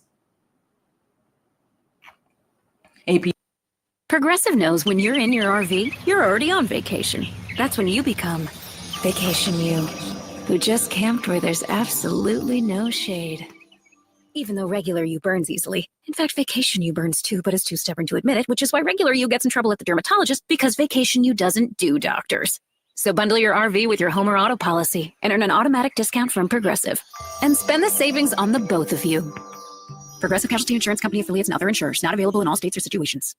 AP. Progressive knows when you're in your RV, you're already on vacation. That's when you become Vacation You, who just camped where there's absolutely no shade. Even though regular you burns easily. In fact, Vacation You burns too, but is too stubborn to admit it, which is why regular you gets in trouble at the dermatologist because Vacation You doesn't do doctors. So bundle your RV with your home or auto policy and earn an automatic discount from Progressive. And spend the savings on the both of you. Progressive Casualty Insurance Company affiliates and other insurers. Not available in all states or situations.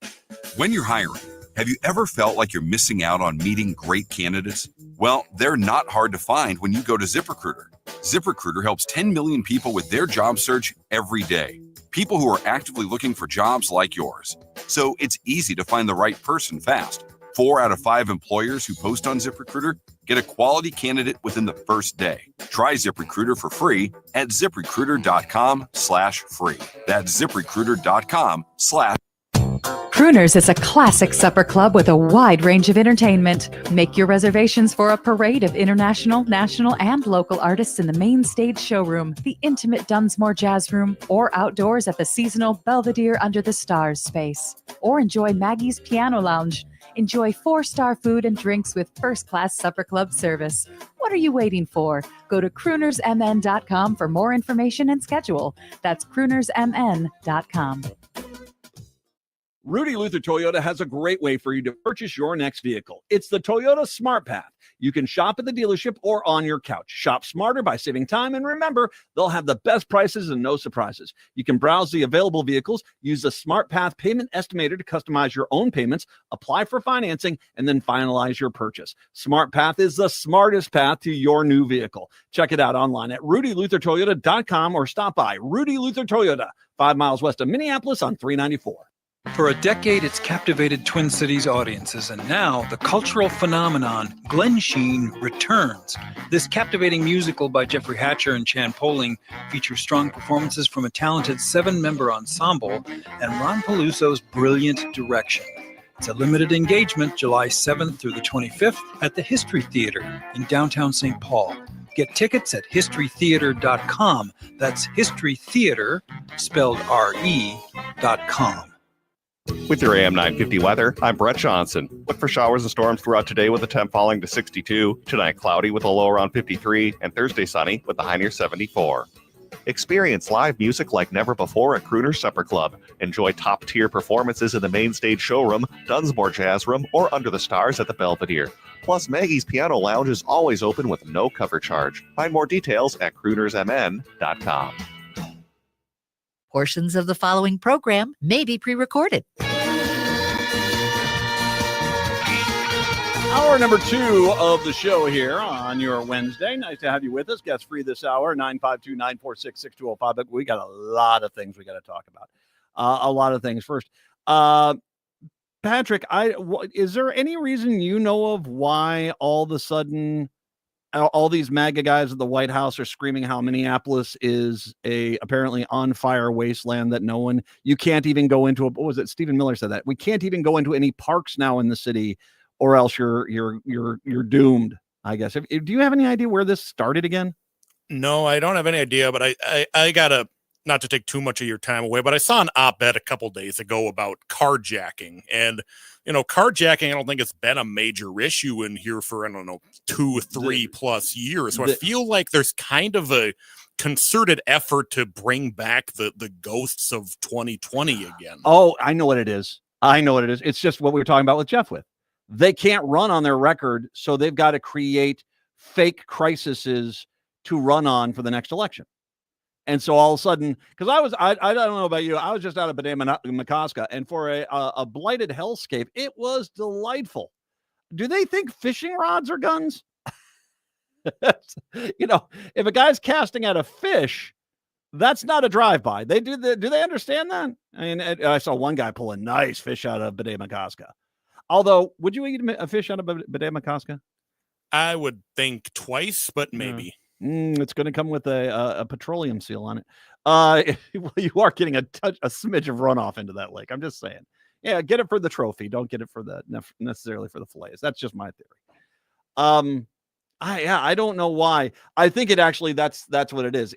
When you're hiring, have you ever felt like you're missing out on meeting great candidates? Well, they're not hard to find when you go to ZipRecruiter. ZipRecruiter helps 10 million people with their job search every day. People who are actively looking for jobs like yours. So it's easy to find the right person fast. 4 out of 5 employers who post on ZipRecruiter get a quality candidate within the first day. Try ZipRecruiter for free at ZipRecruiter.com/free. That's ZipRecruiter.com/. Crooners is a classic supper club with a wide range of entertainment. Make your reservations for a parade of international, national, and local artists in the main stage showroom, the intimate Dunsmore Jazz Room, or outdoors at the seasonal Belvedere Under the Stars space. Or enjoy Maggie's Piano Lounge. Enjoy 4-star food and drinks with first-class supper club service. What are you waiting for? Go to croonersmn.com for more information and schedule. That's croonersmn.com. Rudy Luther Toyota has a great way for you to purchase your next vehicle. It's the Toyota Smart Path. You can shop at the dealership or on your couch. Shop smarter by saving time, and remember, they'll have the best prices and no surprises. You can browse the available vehicles, use the Smart Path payment estimator to customize your own payments, apply for financing, and then finalize your purchase. Smart Path is the smartest path to your new vehicle. Check it out online at rudyluthertoyota.com or stop by Rudy Luther Toyota, 5 miles west of Minneapolis on 394. For a decade, it's captivated Twin Cities audiences, and now the cultural phenomenon Glen Sheen returns. This captivating musical by Jeffrey Hatcher and Chan Poling features strong performances from a talented 7-member ensemble and Ron Peluso's brilliant direction. It's a limited engagement July 7th through the 25th at the History Theater in downtown St. Paul. Get tickets at historytheater.com. That's History Theater, spelled R-E.com. With your AM 950 weather, I'm Brett Johnson. Look for showers and storms throughout today with the temp falling to 62. Tonight, cloudy with a low around 53. And Thursday, sunny with the high near 74. Experience live music like never before at Crooner Supper Club. Enjoy top-tier performances in the main stage showroom, Dunsmore Jazz Room, or Under the Stars at the Belvedere. Plus, Maggie's Piano Lounge is always open with no cover charge. Find more details at croonersmn.com. Portions of the following program may be pre-recorded. Hour number 2 of the show here on your Wednesday. Nice to have you with us. Guest free this hour, 952-946-6205. But we got a lot of things we got to talk about. A lot of things. First, Patrick, is there any reason you know of why all of a sudden all these MAGA guys at the White House are screaming how Minneapolis is a apparently on fire wasteland that you can't even go into what was it? Stephen Miller said that we can't even go into any parks now in the city, or else you're doomed. I guess. Do you have any idea where this started again? No, I don't have any idea, but I gotta, not to take too much of your time away, but I saw an op-ed a couple days ago about carjacking, and carjacking, I don't think it's been a major issue in here for, 2 or 3 plus years. So I feel like there's kind of a concerted effort to bring back the ghosts of 2020 again. Oh, I know what it is. It's just what we were talking about with Jeff with. They can't run on their record, so they've got to create fake crises to run on for the next election. And so all of a sudden, because I don't know about you, I was just out of Benay-Makoska, and for a blighted hellscape, it was delightful. Do they think fishing rods are guns? You know, if a guy's casting at a fish, that's not a drive-by. Do they understand that? I mean, I saw one guy pull a nice fish out of Bidet Makaska. Although, would you eat a fish out of Bidet Makaska? I would think twice, but maybe. It's going to come with a petroleum seal on it. Well, you are getting a smidge of runoff into that lake. I'm just saying. Yeah, get it for the trophy. Don't get it for necessarily for the fillets. That's just my theory. I don't know why. I think it actually that's what it is.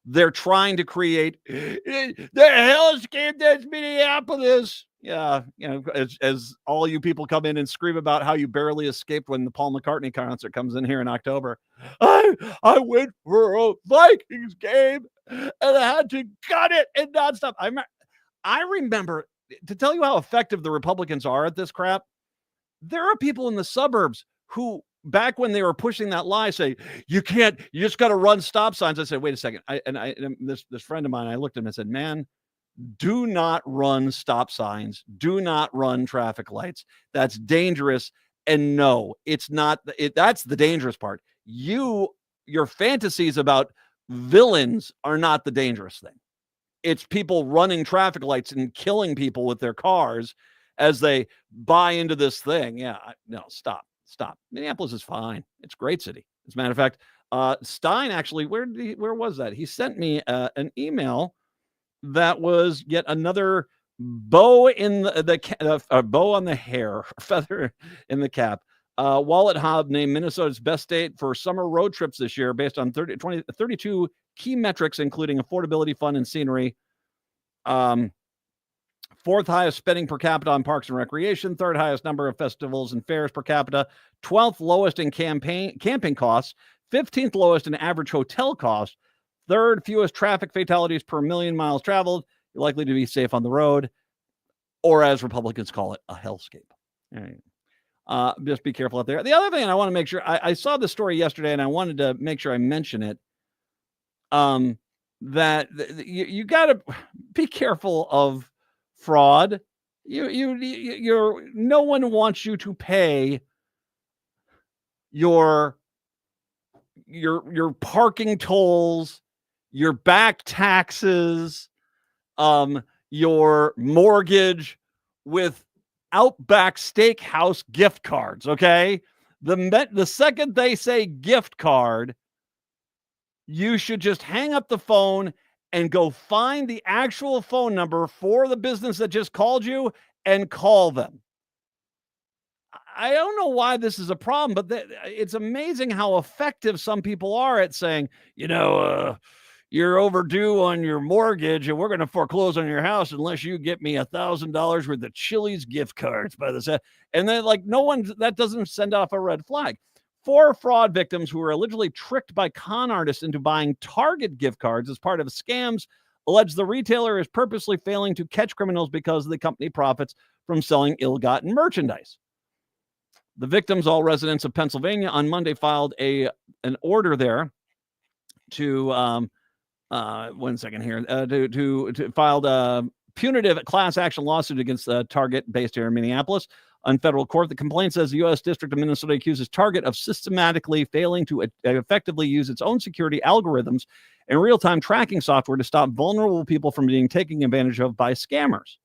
They're trying to create the hellscape that's Minneapolis. Yeah, you know, as all you people come in and scream about how you barely escaped when the Paul McCartney concert comes in here in October. I went for a Vikings game and I had to gut it and nonstop. I remember, to tell you how effective the Republicans are at this crap, there are people in the suburbs who, back when they were pushing that lie, say, you just got to run stop signs. I said, wait a second. This friend of mine, I looked at him and said, man, do not run stop signs. Do not run traffic lights. That's dangerous. And no, it's not. That's the dangerous part. Your fantasies about villains are not the dangerous thing. It's people running traffic lights and killing people with their cars as they buy into this thing. Yeah, no, stop. Minneapolis is fine. It's a great city. As a matter of fact, Stein actually, where was that? He sent me an email that was yet another bow in the bow on the hair, feather in the cap. Wallet Hob named Minnesota's best state for summer road trips this year based on 32 key metrics, including affordability, fun, and scenery. Fourth highest spending per capita on parks and recreation, third highest number of festivals and fairs per capita, 12th lowest in camping costs, 15th lowest in average hotel cost, third fewest traffic fatalities per million miles traveled. You're likely to be safe on the road, or as Republicans call it, a hellscape. Just be careful out there. The other thing I want to make sure, I saw the story yesterday and I wanted to make sure I mention it. That you got to be careful of fraud. No one wants you to pay your parking tolls, your back taxes, your mortgage with Outback Steakhouse gift cards. Okay, the second they say gift card, you should just hang up the phone and go find the actual phone number for the business that just called you and call them. I don't know why this is a problem, but it's amazing how effective some people are at saying, you're overdue on your mortgage and we're going to foreclose on your house unless you get me $1,000 worth of Chili's gift cards by the set. And then that doesn't send off a red flag. 4 fraud victims who were allegedly tricked by con artists into buying Target gift cards as part of scams allege the retailer is purposely failing to catch criminals because the company profits from selling ill-gotten merchandise. The victims, all residents of Pennsylvania, on Monday filed an order there to filed a punitive class action lawsuit against Target based here in Minneapolis. On federal court, the complaint says the U.S. District of Minnesota accuses Target of systematically failing to effectively use its own security algorithms and real-time tracking software to stop vulnerable people from being taken advantage of by scammers.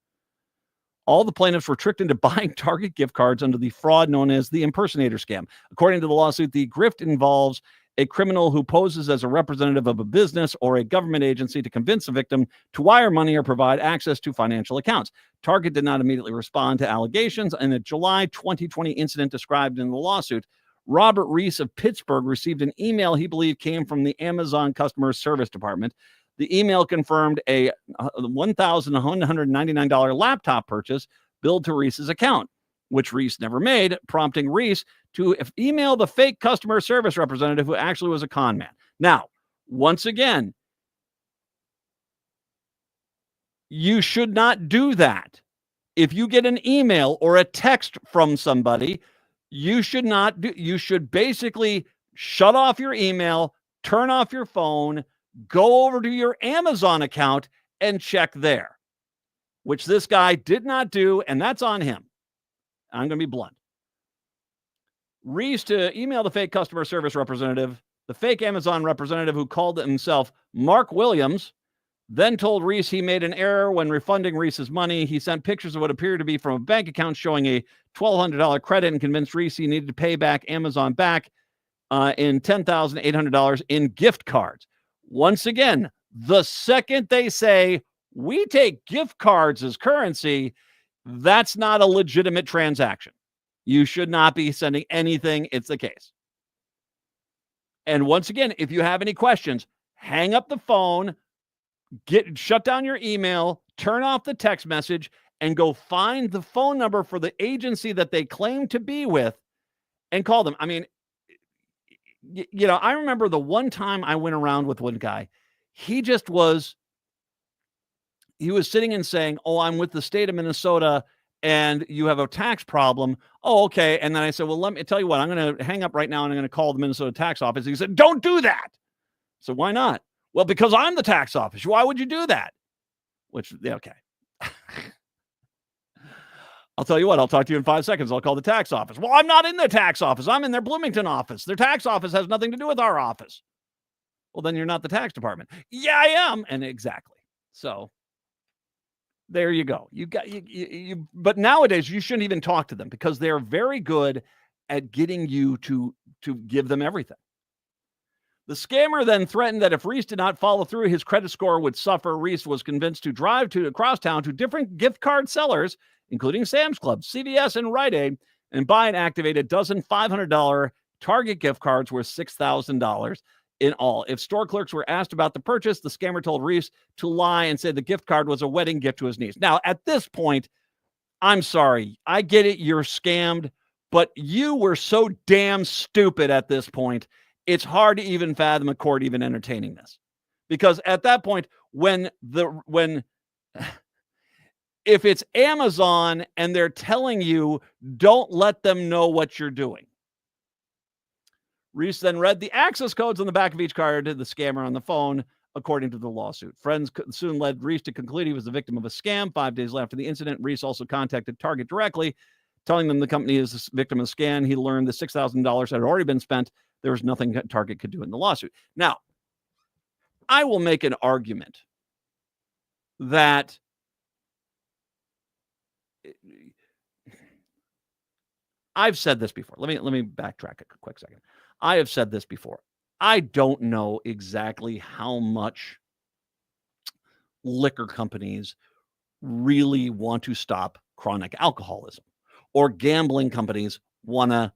All the plaintiffs were tricked into buying Target gift cards under the fraud known as the impersonator scam. According to the lawsuit, the grift involves a criminal who poses as a representative of a business or a government agency to convince a victim to wire money or provide access to financial accounts. Target did not immediately respond to allegations. In a July 2020 incident described in the lawsuit, Robert Reese of Pittsburgh received an email he believed came from the Amazon customer service department. The email confirmed a $1,199 laptop purchase billed to Reese's account, which Reese never made, prompting Reese to email the fake customer service representative who actually was a con man. Now, once again, you should not do that. If you get an email or a text from somebody, you should basically shut off your email, turn off your phone, go over to your Amazon account and check there, which this guy did not do, and that's on him. I'm going to be blunt. Reese to email the fake customer service representative, the fake Amazon representative who called himself Mark Williams, then told Reese he made an error when refunding Reese's money. He sent pictures of what appeared to be from a bank account showing a $1,200 credit and convinced Reese he needed to pay back Amazon back in $10,800 in gift cards. Once again, the second they say, we take gift cards as currency, that's not a legitimate transaction. You should not be sending anything. It's the case. And once again, if you have any questions, hang up the phone, shut down your email, turn off the text message, and go find the phone number for the agency that they claim to be with and call them. I mean, I remember the one time I went around with one guy, he was sitting and saying, oh, I'm with the state of Minnesota and you have a tax problem. Oh, okay. And then I said, well, let me tell you what, I'm going to hang up right now and I'm going to call the Minnesota tax office. He said, don't do that. So why not? Well, because I'm the tax office. Why would you do that? Okay. I'll tell you what, I'll talk to you in 5 seconds. I'll call the tax office. Well, I'm not in the tax office. I'm in their Bloomington office. Their tax office has nothing to do with our office. Well, then you're not the tax department. Yeah, I am. And exactly. So there you go. But nowadays you shouldn't even talk to them because they're very good at getting you to give them everything. The scammer then threatened that if Reese did not follow through, his credit score would suffer. Reese was convinced to drive across town to different gift card sellers, including Sam's Club, CVS, and Rite Aid, and buy and activate a dozen $500 Target gift cards worth $6,000 in all. If store clerks were asked about the purchase, the scammer told Reese to lie and said the gift card was a wedding gift to his niece. Now, at this point, I'm sorry. I get it. You're scammed, but you were so damn stupid at this point. It's hard to even fathom a court even entertaining this. Because at that point, if it's Amazon and they're telling you, don't let them know what you're doing. Reese then read the access codes on the back of each card to the scammer on the phone, according to the lawsuit. Friends soon led Reese to conclude he was the victim of a scam. 5 days after the incident, Reese also contacted Target directly, telling them the company is the victim of a scam. He learned the $6,000 had already been spent. There was nothing Target could do in the lawsuit. Now, I will make an argument that I've said this before. Let me backtrack a quick second. I have said this before. I don't know exactly how much liquor companies really want to stop chronic alcoholism, or gambling companies want to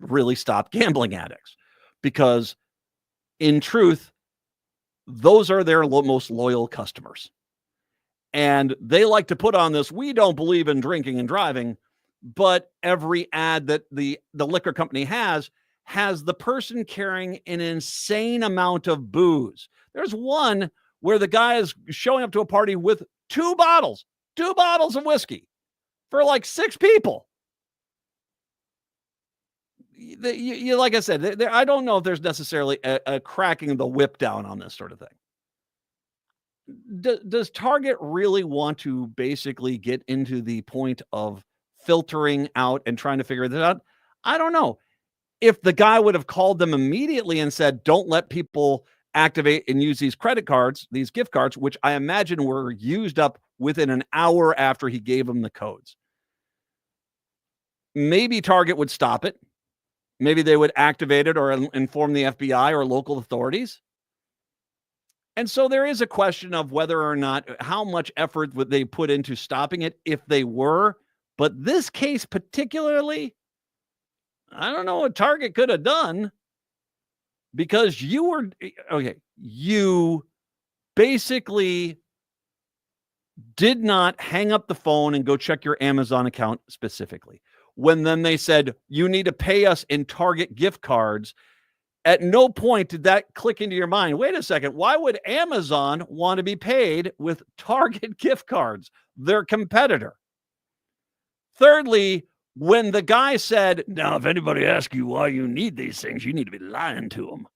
really stop gambling addicts, because in truth, those are their most loyal customers. And they like to put on this, we don't believe in drinking and driving, but every ad that the liquor company has the person carrying an insane amount of booze. There's one where the guy is showing up to a party with two bottles of whiskey for like 6 people. Like I said, I don't know if there's necessarily a cracking the whip down on this sort of thing. Does Target really want to basically get into the point of filtering out and trying to figure this out? I don't know. If the guy would have called them immediately and said, don't let people activate and use these credit cards, these gift cards, which I imagine were used up within an hour after he gave them the codes, maybe Target would stop it. Maybe they would activate it or inform the FBI or local authorities. And so there is a question of whether or not, how much effort would they put into stopping it if they were. But this case particularly, I don't know what Target could have done, because you basically did not hang up the phone and go check your Amazon account specifically. When then they said, you need to pay us in Target gift cards, at no point did that click into your mind. Wait a second. Why would Amazon want to be paid with Target gift cards, their competitor? Thirdly, when the guy said, now, if anybody asks you why you need these things, you need to be lying to them.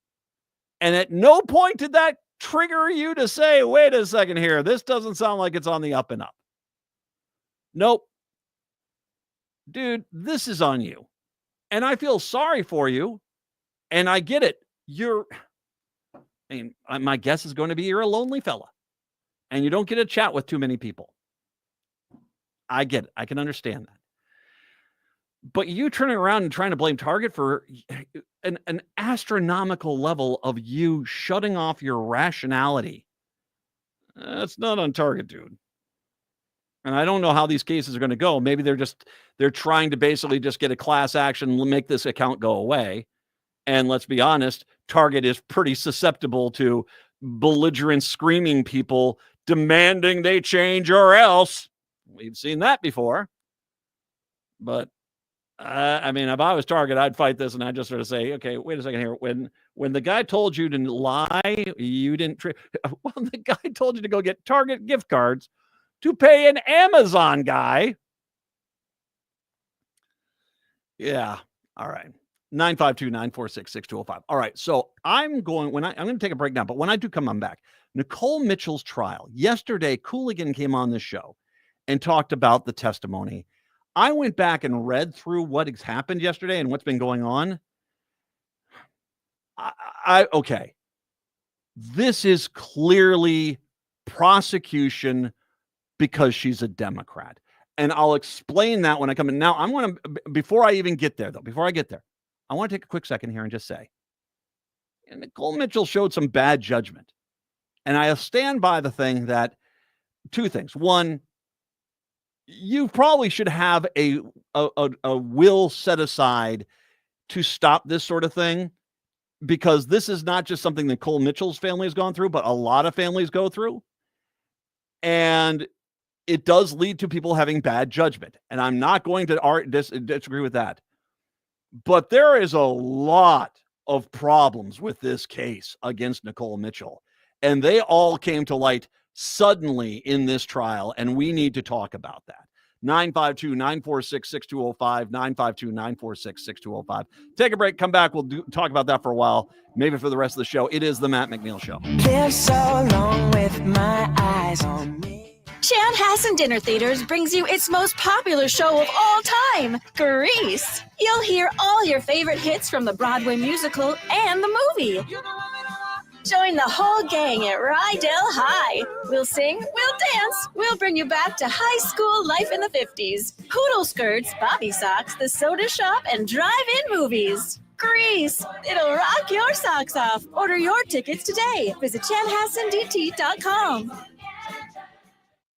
And at no point did that trigger you to say, wait a second here, this doesn't sound like it's on the up and up. Nope. Dude, this is on you. And I feel sorry for you. And I get it. My guess is going to be you're a lonely fella. And you don't get to chat with too many people. I get it. I can understand that. But you turning around and trying to blame Target for an astronomical level of you shutting off your rationality. That's not on Target, dude. And I don't know how these cases are going to go. Maybe they're trying to basically just get a class action, make this account go away. And let's be honest, Target is pretty susceptible to belligerent screaming people demanding they change or else. We've seen that before. But if I was Target, I'd fight this and I'd just sort of say, okay, wait a second here. When the guy told you to lie, you didn't. Well, the guy told you to go get Target gift cards to pay an Amazon guy. Yeah. All right. 952-946-6205. All right. So I'm going to take a break now, but when I do come on back, Nicole Mitchell's trial. Yesterday, Cooligan came on the show and talked about the testimony. I went back and read through what has happened yesterday and what's been going on. Okay. This is clearly prosecution because she's a Democrat. And I'll explain that when I come in. Now, before I get there, I want to take a quick second here and just say, Nicole Mitchell showed some bad judgment. And I stand by the thing that two things. One, you probably should have a will set aside to stop this sort of thing, because this is not just something Nicole Mitchell's family has gone through, but a lot of families go through. And it does lead to people having bad judgment. And I'm not going to disagree with that. But there is a lot of problems with this case against Nicole Mitchell. And they all came to light suddenly in this trial. And we need to talk about that. 952-946-6205, 952-946-6205. Take a break, come back. We'll talk about that for a while, maybe for the rest of the show. It is the Matt McNeil Show. Live so long with my eyes on me. Chanhassen Dinner Theaters brings you its most popular show of all time, Grease. You'll hear all your favorite hits from the Broadway musical and the movie. Join the whole gang at Rydell High. We'll sing, we'll dance, we'll bring you back to high school life in the 50s. Poodle skirts, bobby socks, the soda shop, and drive-in movies. Grease, it'll rock your socks off. Order your tickets today. Visit chanhassendt.com.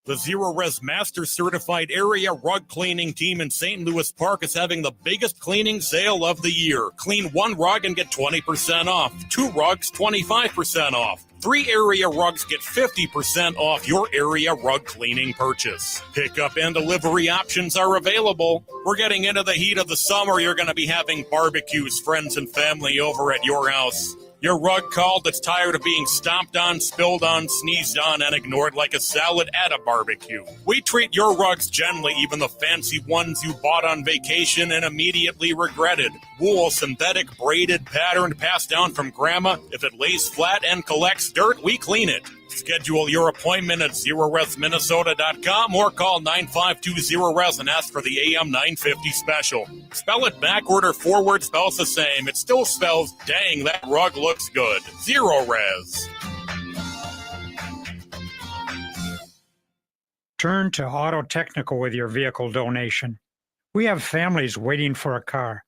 The Zero Res Master Certified Area Rug Cleaning Team in St. Louis Park is having the biggest cleaning sale of the year. Clean one rug and get 20% off. 2 rugs, 25% off. 3 area rugs get 50% off your area rug cleaning purchase. Pickup and delivery options are available. We're getting into the heat of the summer. You're going to be having barbecues, friends and family over at your house. Your rug called that's tired of being stomped on, spilled on, sneezed on, and ignored like a salad at a barbecue. We treat your rugs gently, even the fancy ones you bought on vacation and immediately regretted. Wool, synthetic, braided, patterned, passed down from grandma. If it lays flat and collects dirt, we clean it. Schedule your appointment at ZeroResMinnesota.com or call 952-ZERO-RES and ask for the AM 950 special. Spell it backward or forward, spells the same. It still spells, dang, that rug looks good. Zero Res. Turn to Auto Technical with your vehicle donation. We have families waiting for a car.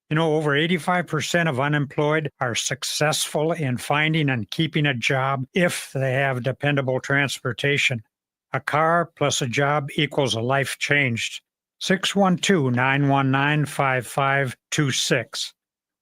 You know, over 85% of unemployed are successful in finding and keeping a job if they have dependable transportation. A car plus a job equals a life changed. 612-919-5526.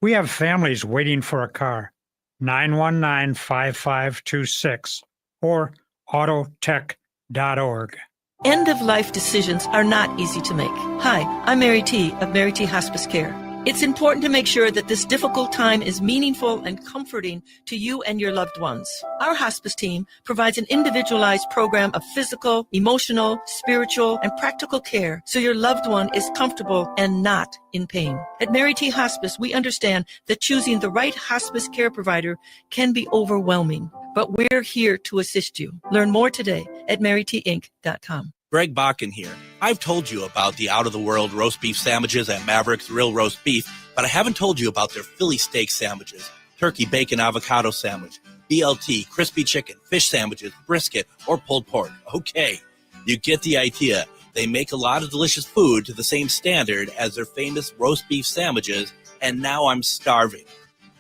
We have families waiting for a car. 919-5526 or autotech.org. End-of-life decisions are not easy to make. Hi, I'm Mary T. of Mary T. Hospice Care. It's important to make sure that this difficult time is meaningful and comforting to you and your loved ones. Our hospice team provides an individualized program of physical, emotional, spiritual, and practical care so your loved one is comfortable and not in pain. At Mary T. Hospice, we understand that choosing the right hospice care provider can be overwhelming, but we're here to assist you. Learn more today at marytinc.com. Greg Bakken here. I've told you about the out-of-the-world roast beef sandwiches at Maverick's Real Roast Beef, but I haven't told you about their Philly steak sandwiches, turkey bacon avocado sandwich, BLT, crispy chicken, fish sandwiches, brisket, or pulled pork. Okay, you get the idea. They make a lot of delicious food to the same standard as their famous roast beef sandwiches, and now I'm starving.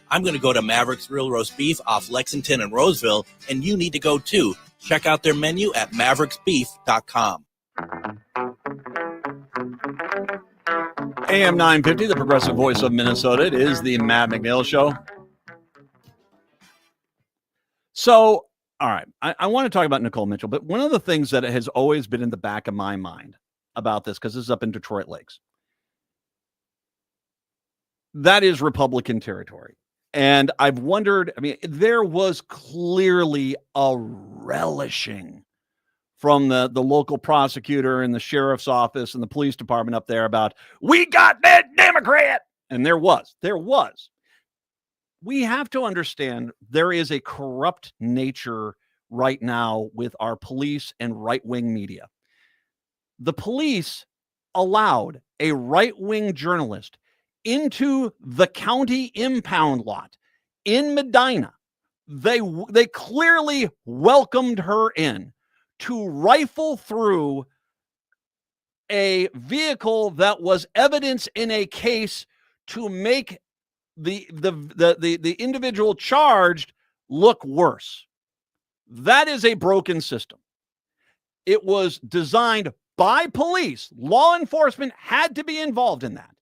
I'm going to go to Maverick's Real Roast Beef off Lexington and Roseville, and you need to go too. Check out their menu at mavericksbeef.com. AM 950, the progressive voice of Minnesota. It is the Matt McNeil Show. So, all right, I want to talk about Nicole Mitchell, but one of the things that has always been in the back of my mind about this, because this is up in Detroit Lakes, that is Republican territory. And I've wondered, I mean, there was clearly a relishing from the local prosecutor and the sheriff's office and the police department up there about, we got that Democrat. And there was. We have to understand there is a corrupt nature right now with our police and right-wing media. The police allowed a right-wing journalist into the county impound lot in Medina. They clearly welcomed her in to rifle through a vehicle that was evidence in a case to make the individual charged look worse. That is a broken system. It was designed by police. Law enforcement had to be involved in that,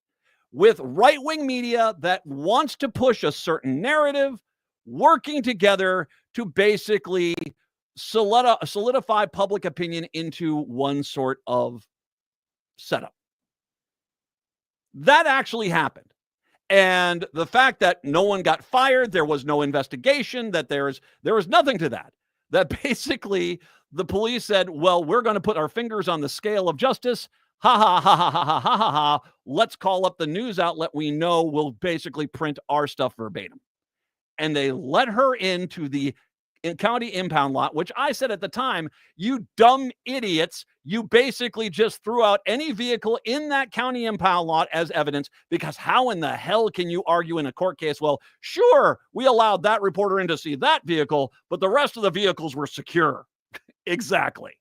with right-wing media that wants to push a certain narrative, working together to basically solidify public opinion into one sort of setup. That actually happened. And the fact that no one got fired, there was no investigation, that there was nothing to that. That basically the police said, well, we're going to put our fingers on the scale of justice. Ha ha ha ha ha ha ha ha ha. Let's call up the news outlet we know will basically print our stuff verbatim. And they let her into the county impound lot, which I said at the time, you dumb idiots, you basically just threw out any vehicle in that county impound lot as evidence, because how in the hell can you argue in a court case? Well, sure, we allowed that reporter in to see that vehicle, but the rest of the vehicles were secure. Exactly.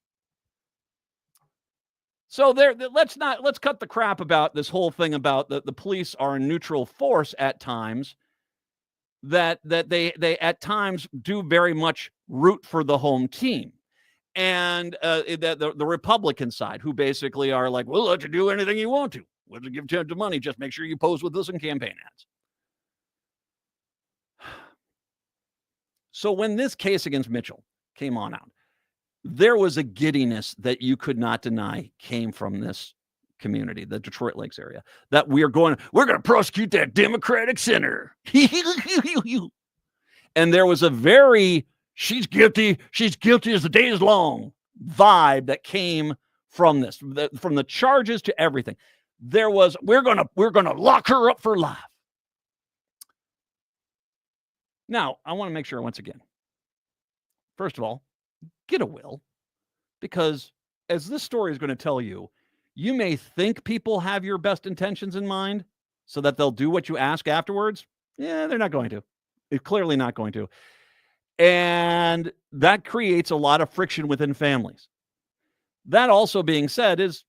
So let's cut the crap about this whole thing about the police are a neutral force at times, that they at times do very much root for the home team. And the Republican side, who basically are like, we'll let you do anything you want to. We'll give you the money. Just make sure you pose with us in campaign ads. So when this case against Mitchell came on out, there was a giddiness that you could not deny came from this community, the Detroit Lakes area, that we're going to prosecute that Democratic senator. And there was a very, she's guilty as the day is long vibe that came from this, from the charges to everything. There was, we're going to lock her up for life. Now, I want to make sure once again, first of all, get a will, because as this story is going to tell you, you may think people have your best intentions in mind so that they'll do what you ask afterwards. Yeah, they're not going to. They're clearly not going to. And that creates a lot of friction within families. That also being said is,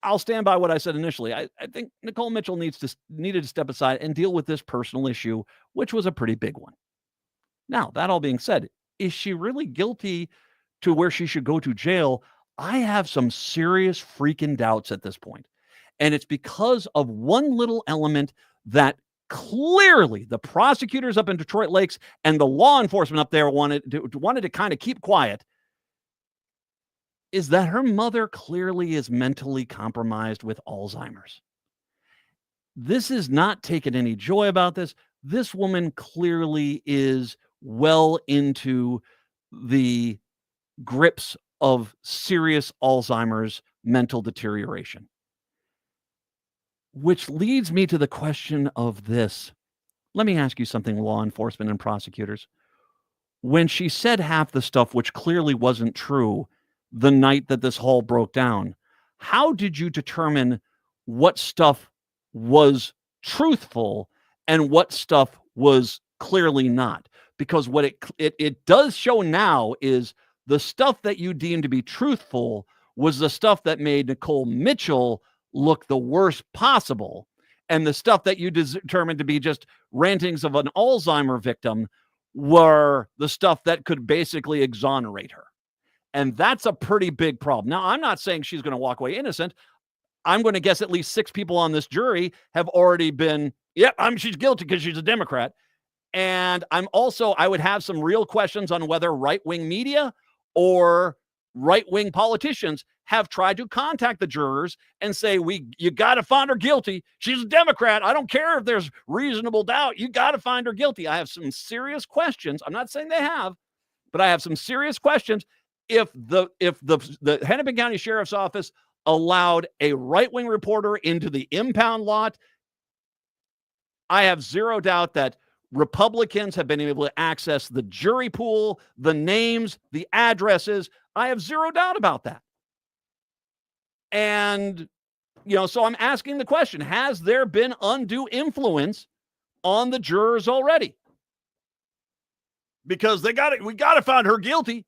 I'll stand by what I said initially. I think Nicole Mitchell needed to step aside and deal with this personal issue, which was a pretty big one. Now, that all being said, is she really guilty to where she should go to jail? I have some serious freaking doubts at this point. And it's because of one little element that clearly the prosecutors up in Detroit Lakes and the law enforcement up there wanted to kind of keep quiet, is that her mother clearly is mentally compromised with Alzheimer's. This is not taking any joy about this. This woman clearly is well into the grips of serious Alzheimer's mental deterioration. Which leads me to the question of this. Let me ask you something, law enforcement and prosecutors. When she said half the stuff which clearly wasn't true, the night that this all broke down. How did you determine what stuff was truthful and what stuff was clearly not? Because what it does show now is the stuff that you deemed to be truthful was the stuff that made Nicole Mitchell look the worst possible. And the stuff that you determined to be just rantings of an Alzheimer victim were the stuff that could basically exonerate her. And that's a pretty big problem. Now, I'm not saying she's going to walk away innocent. I'm going to guess at least 6 people on this jury have already been, she's guilty because she's a Democrat. And I would have some real questions on whether right-wing media or right-wing politicians have tried to contact the jurors and say, you got to find her guilty. She's a Democrat. I don't care if there's reasonable doubt. You got to find her guilty. I have some serious questions. I'm not saying they have, but I have some serious questions. If the Hennepin County Sheriff's Office allowed a right-wing reporter into the impound lot, I have zero doubt that Republicans have been able to access the jury pool, the names, the addresses. I have zero doubt about that. And, so I'm asking the question, has there been undue influence on the jurors already? Because we got to find her guilty.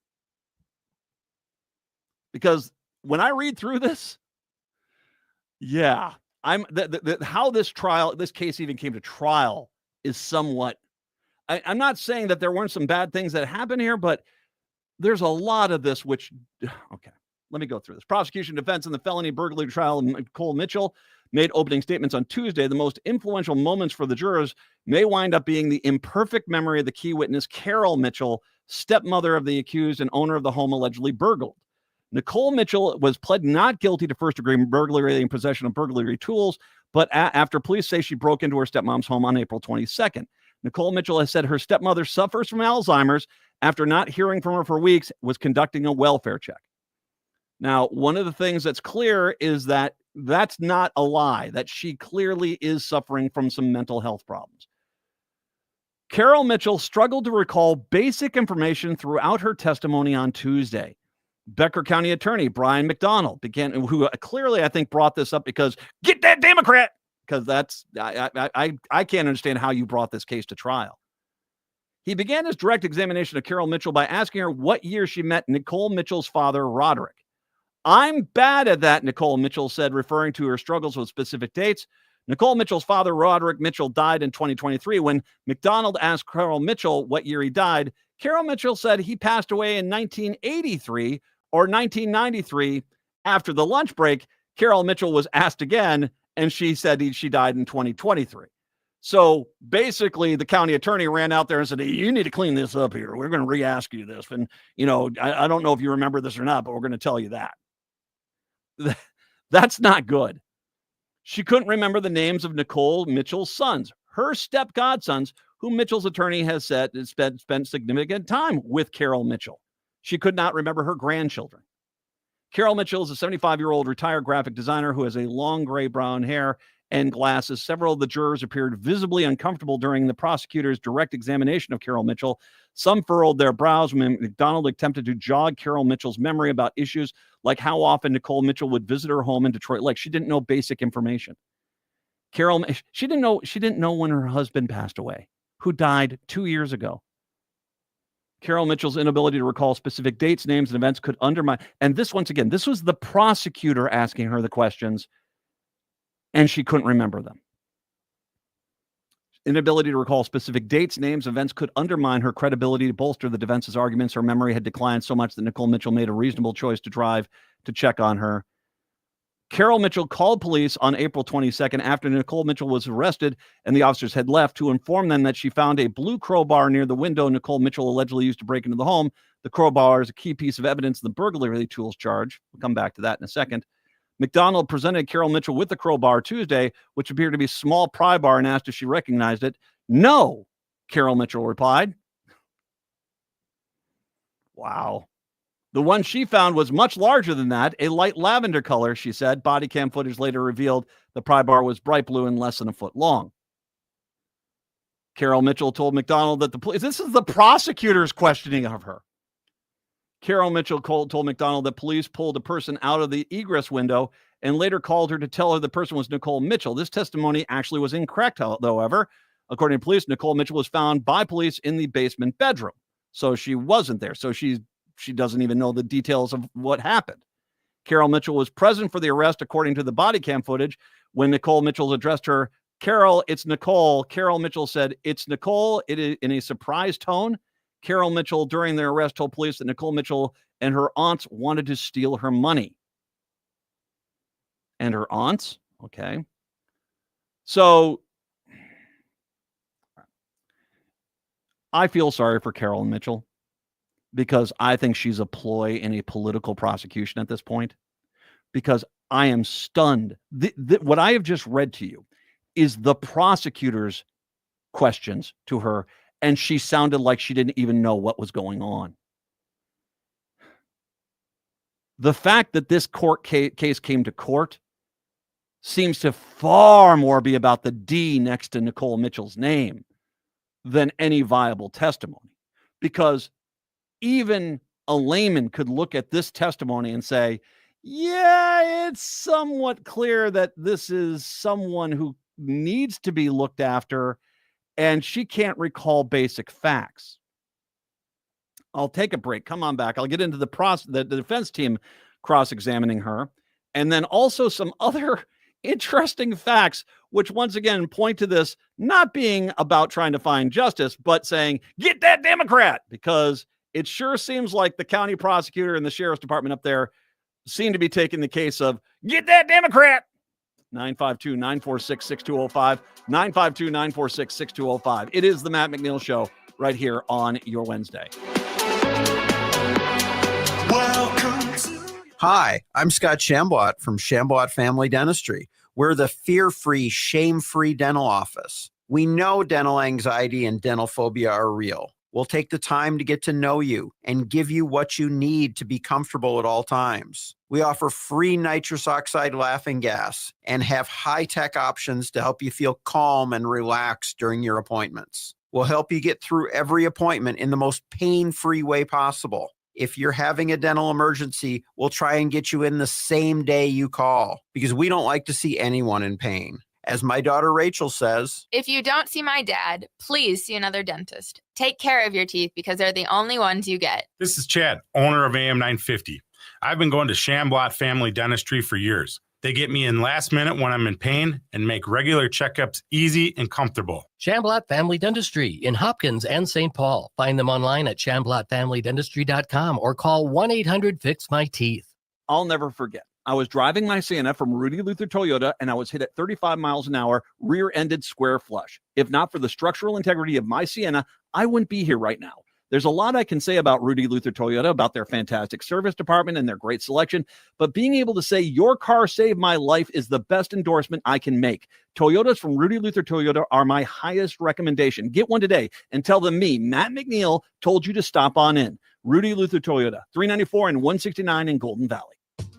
Because when I read through this, how this case even came to trial is somewhat, I'm not saying that there weren't some bad things that happened here, but there's a lot of this which, okay, let me go through this. Prosecution defense in the felony burglary trial of Nicole Mitchell made opening statements on Tuesday. The most influential moments for the jurors may wind up being the imperfect memory of the key witness, Carol Mitchell, stepmother of the accused and owner of the home allegedly burgled. Nicole Mitchell was pled not guilty to first-degree burglary and possession of burglary tools, but after police say she broke into her stepmom's home on April 22nd. Nicole Mitchell has said her stepmother suffers from Alzheimer's after not hearing from her for weeks, was conducting a welfare check. Now, one of the things that's clear is that that's not a lie, that she clearly is suffering from some mental health problems. Carol Mitchell struggled to recall basic information throughout her testimony on Tuesday. Becker County Attorney Brian McDonald who clearly, I think, brought this up because get that Democrat, because I can't understand how you brought this case to trial. He began his direct examination of Carol Mitchell by asking her what year she met Nicole Mitchell's father, Roderick. I'm bad at that, Nicole Mitchell said, referring to her struggles with specific dates. Nicole Mitchell's father, Roderick Mitchell, died in 2023. When McDonald asked Carol Mitchell what year he died, Carol Mitchell said he passed away in 1983 or 1993. After the lunch break, Carol Mitchell was asked again, and she said she died in 2023. So basically, the county attorney ran out there and said, you need to clean this up here. We're going to re-ask you this. And, I don't know if you remember this or not, but we're going to tell you that. That's not good. She couldn't remember the names of Nicole Mitchell's sons, her step-godsons, who Mitchell's attorney has said spent significant time with Carol Mitchell. She could not remember her grandchildren. Carol Mitchell is a 75-year-old retired graphic designer who has a long gray-brown hair and glasses. Several of the jurors appeared visibly uncomfortable during the prosecutor's direct examination of Carol Mitchell. Some furrowed their brows when McDonald attempted to jog Carol Mitchell's memory about issues like how often Nicole Mitchell would visit her home in Detroit. Like she didn't know basic information. She didn't know when her husband passed away, who died 2 years ago. Carol Mitchell's inability to recall specific dates, names, and events could undermine. And this, once again, this was the prosecutor asking her the questions, and she couldn't remember them. Inability to recall specific dates, names, events could undermine her credibility to bolster the defense's arguments. Her memory had declined so much that Nicole Mitchell made a reasonable choice to drive to check on her. Carol Mitchell called police on April 22nd after Nicole Mitchell was arrested and the officers had left to inform them that she found a blue crowbar near the window Nicole Mitchell allegedly used to break into the home. The crowbar is a key piece of evidence in the burglary tools charge. We'll come back to that in a second. McDonald presented Carol Mitchell with the crowbar Tuesday, which appeared to be a small pry bar, and asked if she recognized it. No, Carol Mitchell replied. Wow. The one she found was much larger than that, a light lavender color, she said. Body cam footage later revealed the pry bar was bright blue and less than a foot long. Carol Mitchell told McDonald that this is the prosecutor's questioning of her. Carol Mitchell told McDonald that police pulled a person out of the egress window and later called her to tell her the person was Nicole Mitchell. This testimony actually was incorrect, however. According to police, Nicole Mitchell was found by police in the basement bedroom. So she wasn't there. So she doesn't even know the details of what happened. Carol Mitchell was present for the arrest, according to the body cam footage. When Nicole Mitchell addressed her, Carol, it's Nicole. Carol Mitchell said, it's Nicole, in a surprised tone. Carol Mitchell, during their arrest, told police that Nicole Mitchell and her aunts wanted to steal her money. And her aunts? Okay. So I feel sorry for Carol Mitchell because I think she's a ploy in a political prosecution at this point, because I am stunned. What I have just read to you is the prosecutor's questions to her, and she sounded like she didn't even know what was going on. The fact that this court case came to court seems to far more be about the D next to Nicole Mitchell's name than any viable testimony, because even a layman could look at this testimony and say, yeah, it's somewhat clear that this is someone who needs to be looked after, and she can't recall basic facts. I'll take a break. Come on back. I'll get into the defense team cross-examining her, and then also some other interesting facts, which once again point to this not being about trying to find justice, but saying, get that Democrat, because it sure seems like the county prosecutor and the sheriff's department up there seem to be taking the case of get that Democrat. 952-946-6205, 952-946-6205. It is the Matt McNeil Show right here on your Wednesday. Hi, I'm Scott Shambot from Shambot Family Dentistry. We're the fear-free, shame-free dental office. We know dental anxiety and dental phobia are real. We'll take the time to get to know you and give you what you need to be comfortable at all times. We offer free nitrous oxide laughing gas and have high-tech options to help you feel calm and relaxed during your appointments. We'll help you get through every appointment in the most pain-free way possible. If you're having a dental emergency, we'll try and get you in the same day you call, because we don't like to see anyone in pain. As my daughter Rachel says, if you don't see my dad, please see another dentist. Take care of your teeth because they're the only ones you get. This is Chad, owner of AM 950. I've been going to Shambot Family Dentistry for years. They get me in last minute when I'm in pain and make regular checkups easy and comfortable. Shambot Family Dentistry in Hopkins and St. Paul. Find them online at shamblotfamilydentistry.com or call 1-800-FIX-MY-TEETH. I'll never forget. I was driving my Sienna from Rudy Luther Toyota, and I was hit at 35 miles an hour, rear-ended square flush. If not for the structural integrity of my Sienna, I wouldn't be here right now. There's a lot I can say about Rudy Luther Toyota, about their fantastic service department and their great selection, but being able to say your car saved my life is the best endorsement I can make. Toyotas from Rudy Luther Toyota are my highest recommendation. Get one today and tell them me, Matt McNeil, told you to stop on in. Rudy Luther Toyota, 394 and 169 in Golden Valley.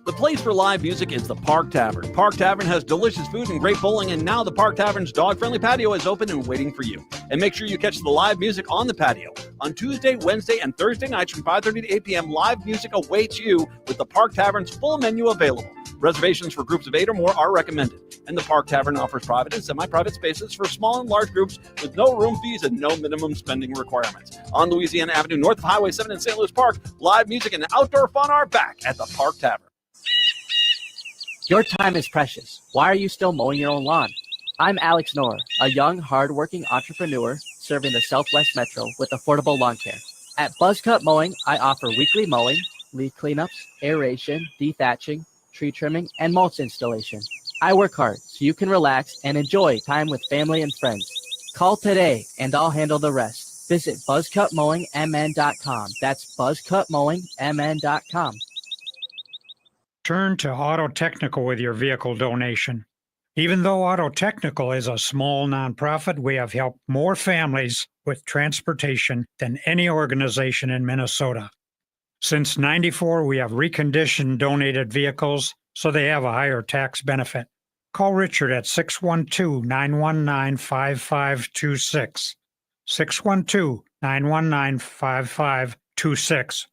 The place for live music is the Park Tavern. Park Tavern has delicious food and great bowling, and now the Park Tavern's dog-friendly patio is open and waiting for you. And make sure you catch the live music on the patio. On Tuesday, Wednesday, and Thursday nights from 5:30 to 8 p.m., live music awaits you with the Park Tavern's full menu available. Reservations for groups of 8 or more are recommended. And the Park Tavern offers private and semi-private spaces for small and large groups with no room fees and no minimum spending requirements. On Louisiana Avenue, north of Highway 7 in St. Louis Park, live music and outdoor fun are back at the Park Tavern. Your time is precious. Why are you still mowing your own lawn? I'm Alex Knorr, a young, hard-working entrepreneur serving the Southwest Metro with affordable lawn care. At Buzzcut Mowing, I offer weekly mowing, leaf cleanups, aeration, dethatching, tree trimming, and mulch installation. I work hard so you can relax and enjoy time with family and friends. Call today and I'll handle the rest. Visit buzzcutmowingmn.com. That's buzzcutmowingmn.com. Turn to Auto Technical with your vehicle donation. Even though Auto Technical is a small nonprofit, we have helped more families with transportation than any organization in Minnesota. Since '94, we have reconditioned donated vehicles so they have a higher tax benefit. Call Richard at 612-919-5526, 612-919-5526,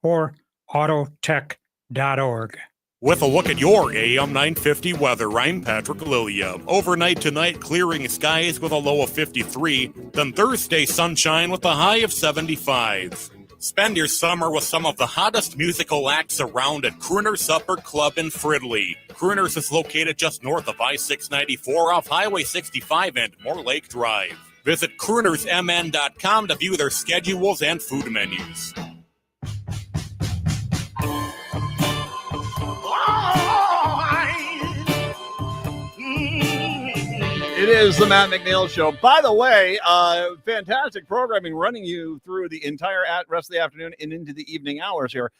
or autotech.org. With a look at your AM 950 weather, I'm Patrick Lilia. Overnight tonight, clearing skies with a low of 53. Then Thursday, sunshine with a high of 75. Spend your summer with some of the hottest musical acts around at Crooner's Supper Club in Fridley. Crooner's is located just north of I-694 off Highway 65 and Moore Lake Drive. Visit croonersmn.com to view their schedules and food menus. It is the Matt McNeil Show. By the way, fantastic programming running you through the entire rest of the afternoon and into the evening hours here.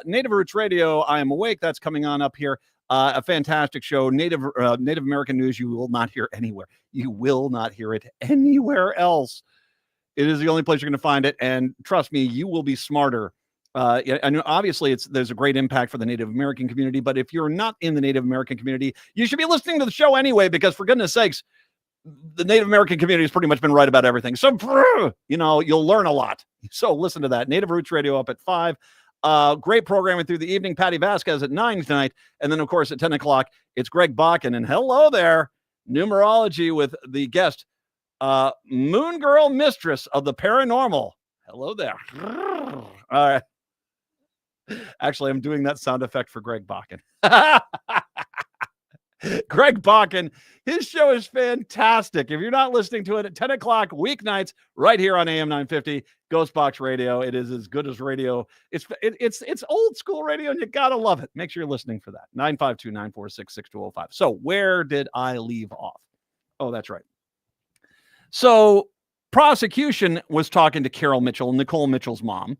Native Roots Radio, I Am Awake, that's coming on up here. A fantastic show. Native American news you will not hear anywhere. You will not hear it anywhere else. It is the only place you're going to find it, and trust me, you will be smarter. And obviously, there's a great impact for the Native American community, but if you're not in the Native American community, you should be listening to the show anyway, because for goodness sakes, the Native American community has pretty much been right about everything. So, you'll learn a lot. So listen to that. Native Roots Radio up at 5. Great programming through the evening. Patty Vasquez at 9 tonight. And then, of course, at 10 o'clock, it's Greg Bakken. And hello there, numerology with the guest, Moon Girl Mistress of the Paranormal. Hello there. All right. Actually, I'm doing that sound effect for Greg Bakken. Greg Bakken, his show is fantastic. If you're not listening to it at 10 o'clock weeknights, right here on AM 950, Ghost Box Radio, it is as good as radio. It's old school radio, and you gotta love it. Make sure you're listening for that. 952-946-6205. So where did I leave off? Oh, that's right. So prosecution was talking to Carol Mitchell, Nicole Mitchell's mom.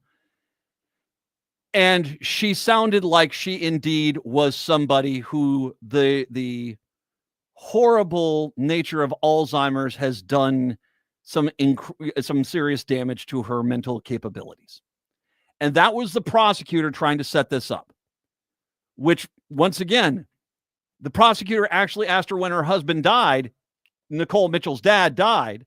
And she sounded like she indeed was somebody who the horrible nature of Alzheimer's has done some serious damage to her mental capabilities. And that was the prosecutor trying to set this up, which, once again, the prosecutor actually asked her when her husband died, Nicole Mitchell's dad died,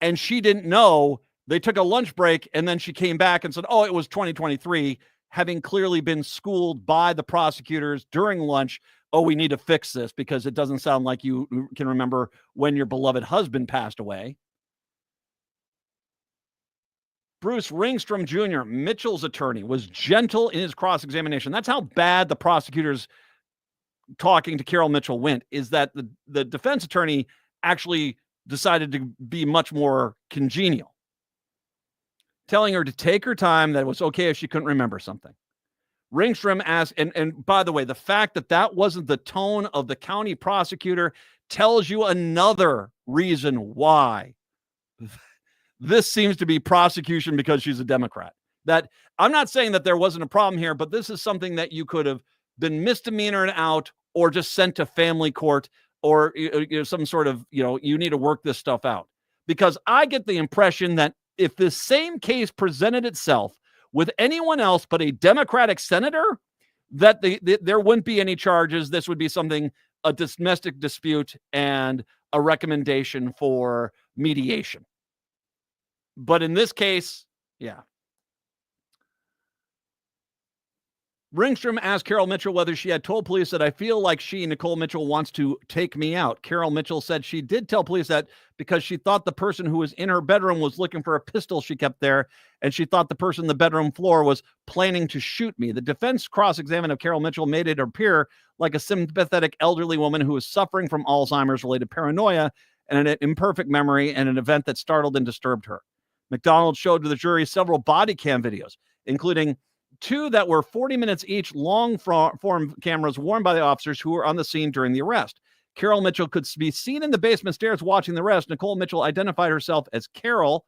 and she didn't know. They took a lunch break, and then she came back and said, oh, it was 2023, having clearly been schooled by the prosecutors during lunch. Oh, we need to fix this because it doesn't sound like you can remember when your beloved husband passed away. Bruce Ringstrom Jr., Mitchell's attorney, was gentle in his cross-examination. That's how bad the prosecutors talking to Carol Mitchell went, is that the defense attorney actually decided to be much more congenial, telling her to take her time, that it was okay if she couldn't remember something. Ringstrom asked, and by the way, the fact that that wasn't the tone of the county prosecutor tells you another reason why this seems to be prosecution because she's a Democrat. That I'm not saying that there wasn't a problem here, but this is something that you could have been misdemeanored out or just sent to family court, or some sort of, you need to work this stuff out. Because I get the impression that if this same case presented itself with anyone else but a Democratic senator, that there wouldn't be any charges. This would be a domestic dispute and a recommendation for mediation. But in this case, yeah. Ringstrom asked Carol Mitchell whether she had told police that I feel like Nicole Mitchell, wants to take me out. Carol Mitchell said she did tell police that because she thought the person who was in her bedroom was looking for a pistol she kept there, and she thought the person on the bedroom floor was planning to shoot me. The defense cross-examination of Carol Mitchell made it appear like a sympathetic elderly woman who was suffering from Alzheimer's-related paranoia and an imperfect memory and an event that startled and disturbed her. McDonald showed to the jury several body cam videos, including 2 that were 40 minutes each, long form cameras worn by the officers who were on the scene during the arrest. Carol Mitchell could be seen in the basement stairs watching the arrest. Nicole Mitchell identified herself as Carol,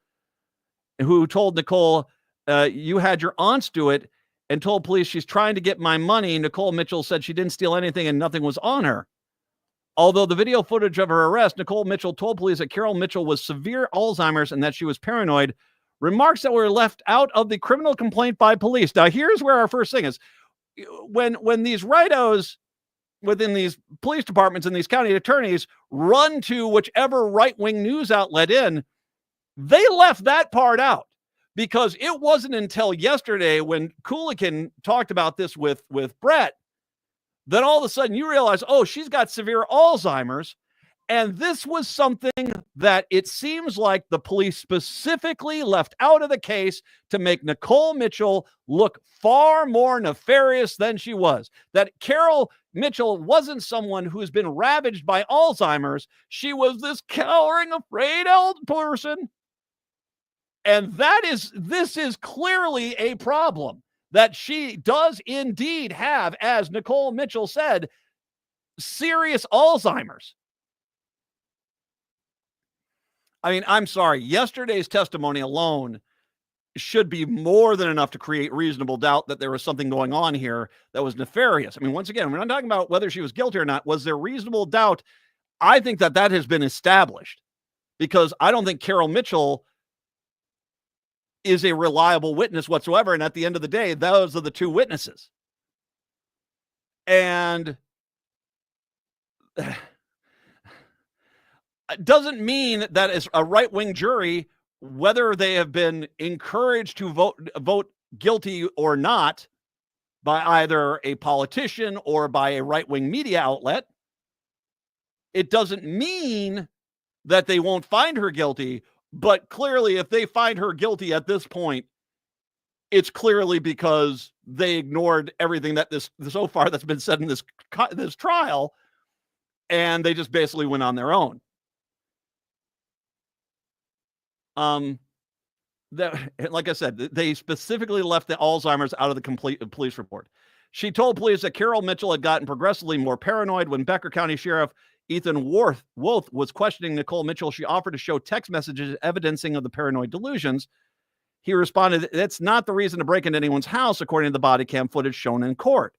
who told Nicole, you had your aunts do it, and told police she's trying to get my money. Nicole Mitchell said she didn't steal anything and nothing was on her. Although the video footage of her arrest, Nicole Mitchell told police that Carol Mitchell was severe Alzheimer's and that she was paranoid. Remarks that were left out of the criminal complaint by police. Now, here's where our first thing is. When these rightos within these police departments and these county attorneys run to whichever right-wing news outlet they left that part out. Because it wasn't until yesterday when Coolican talked about this with Brett that all of a sudden you realize, oh, she's got severe Alzheimer's. And this was something that it seems like the police specifically left out of the case to make Nicole Mitchell look far more nefarious than she was. That Carol Mitchell wasn't someone who's been ravaged by Alzheimer's. She was this cowering, afraid old person. And this is clearly a problem that she does indeed have, as Nicole Mitchell said, serious Alzheimer's. I mean, I'm sorry. Yesterday's testimony alone should be more than enough to create reasonable doubt that there was something going on here that was nefarious. I mean, once again, we're not talking about whether she was guilty or not. Was there reasonable doubt? I think that has been established because I don't think Carol Mitchell is a reliable witness whatsoever. And at the end of the day, those are the two witnesses. And doesn't mean that as a right-wing jury, whether they have been encouraged to vote guilty or not by either a politician or by a right-wing media outlet, it doesn't mean that they won't find her guilty. But clearly, if they find her guilty at this point, it's clearly because they ignored everything that so far that's been said in this trial, and they just basically went on their own. Like I said, they specifically left the Alzheimer's out of the complete police report. She told police that Carol Mitchell had gotten progressively more paranoid when Becker County Sheriff Ethan Wolf was questioning Nicole Mitchell. She offered to show text messages evidencing of the paranoid delusions. He responded, "That's not the reason to break into anyone's house," according to the body cam footage shown in court.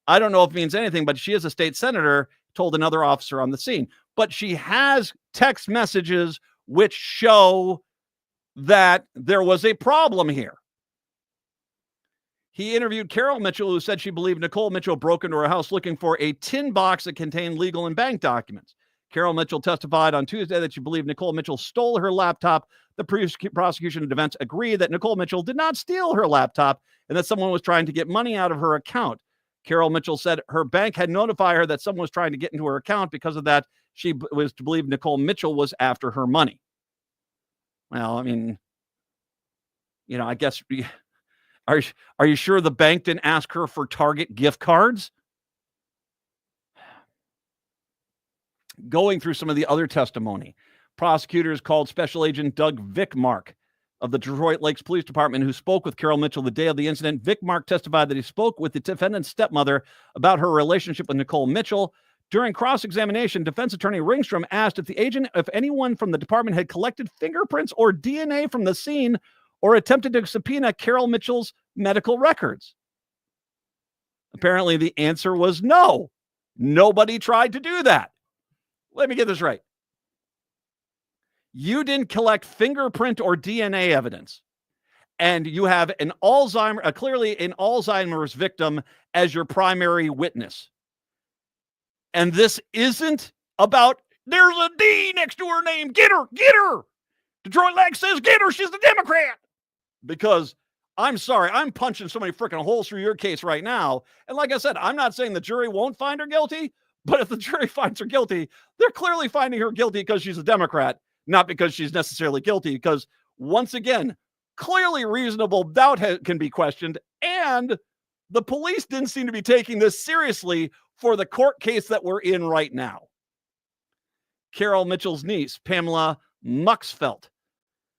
I don't know if it means anything, but she is a state senator, told another officer on the scene. But she has text messages which show that there was a problem here. He interviewed Carol Mitchell, who said she believed Nicole Mitchell broke into her house looking for a tin box that contained legal and bank documents. Carol Mitchell testified on Tuesday that she believed Nicole Mitchell stole her laptop. The prosecution and defense agreed that Nicole Mitchell did not steal her laptop and that someone was trying to get money out of her account. Carol Mitchell said her bank had notified her that someone was trying to get into her account. Because of that, she was to believe Nicole Mitchell was after her money. Well, I mean, I guess, are you sure the bank didn't ask her for Target gift cards? Going through some of the other testimony, prosecutors called Special Agent Doug Vickmark of the Detroit Lakes Police Department, who spoke with Carol Mitchell the day of the incident. Vickmark testified that he spoke with the defendant's stepmother about her relationship with Nicole Mitchell. During cross-examination, defense attorney Ringstrom asked if anyone from the department had collected fingerprints or DNA from the scene or attempted to subpoena Carol Mitchell's medical records. Apparently, the answer was no. Nobody tried to do that. Let me get this right. You didn't collect fingerprint or DNA evidence, and you have clearly an Alzheimer's victim as your primary witness. And this isn't about, there's a D next to her name. Get her. Detroit Lakes says, get her. She's the Democrat. Because I'm sorry, I'm punching so many freaking holes through your case right now. And like I said, I'm not saying the jury won't find her guilty, but if the jury finds her guilty, they're clearly finding her guilty because she's a Democrat, not because she's necessarily guilty. Because once again, clearly reasonable doubt can be questioned. And the police didn't seem to be taking this seriously for the court case that we're in right now. Carol Mitchell's niece, Pamela Muxfelt,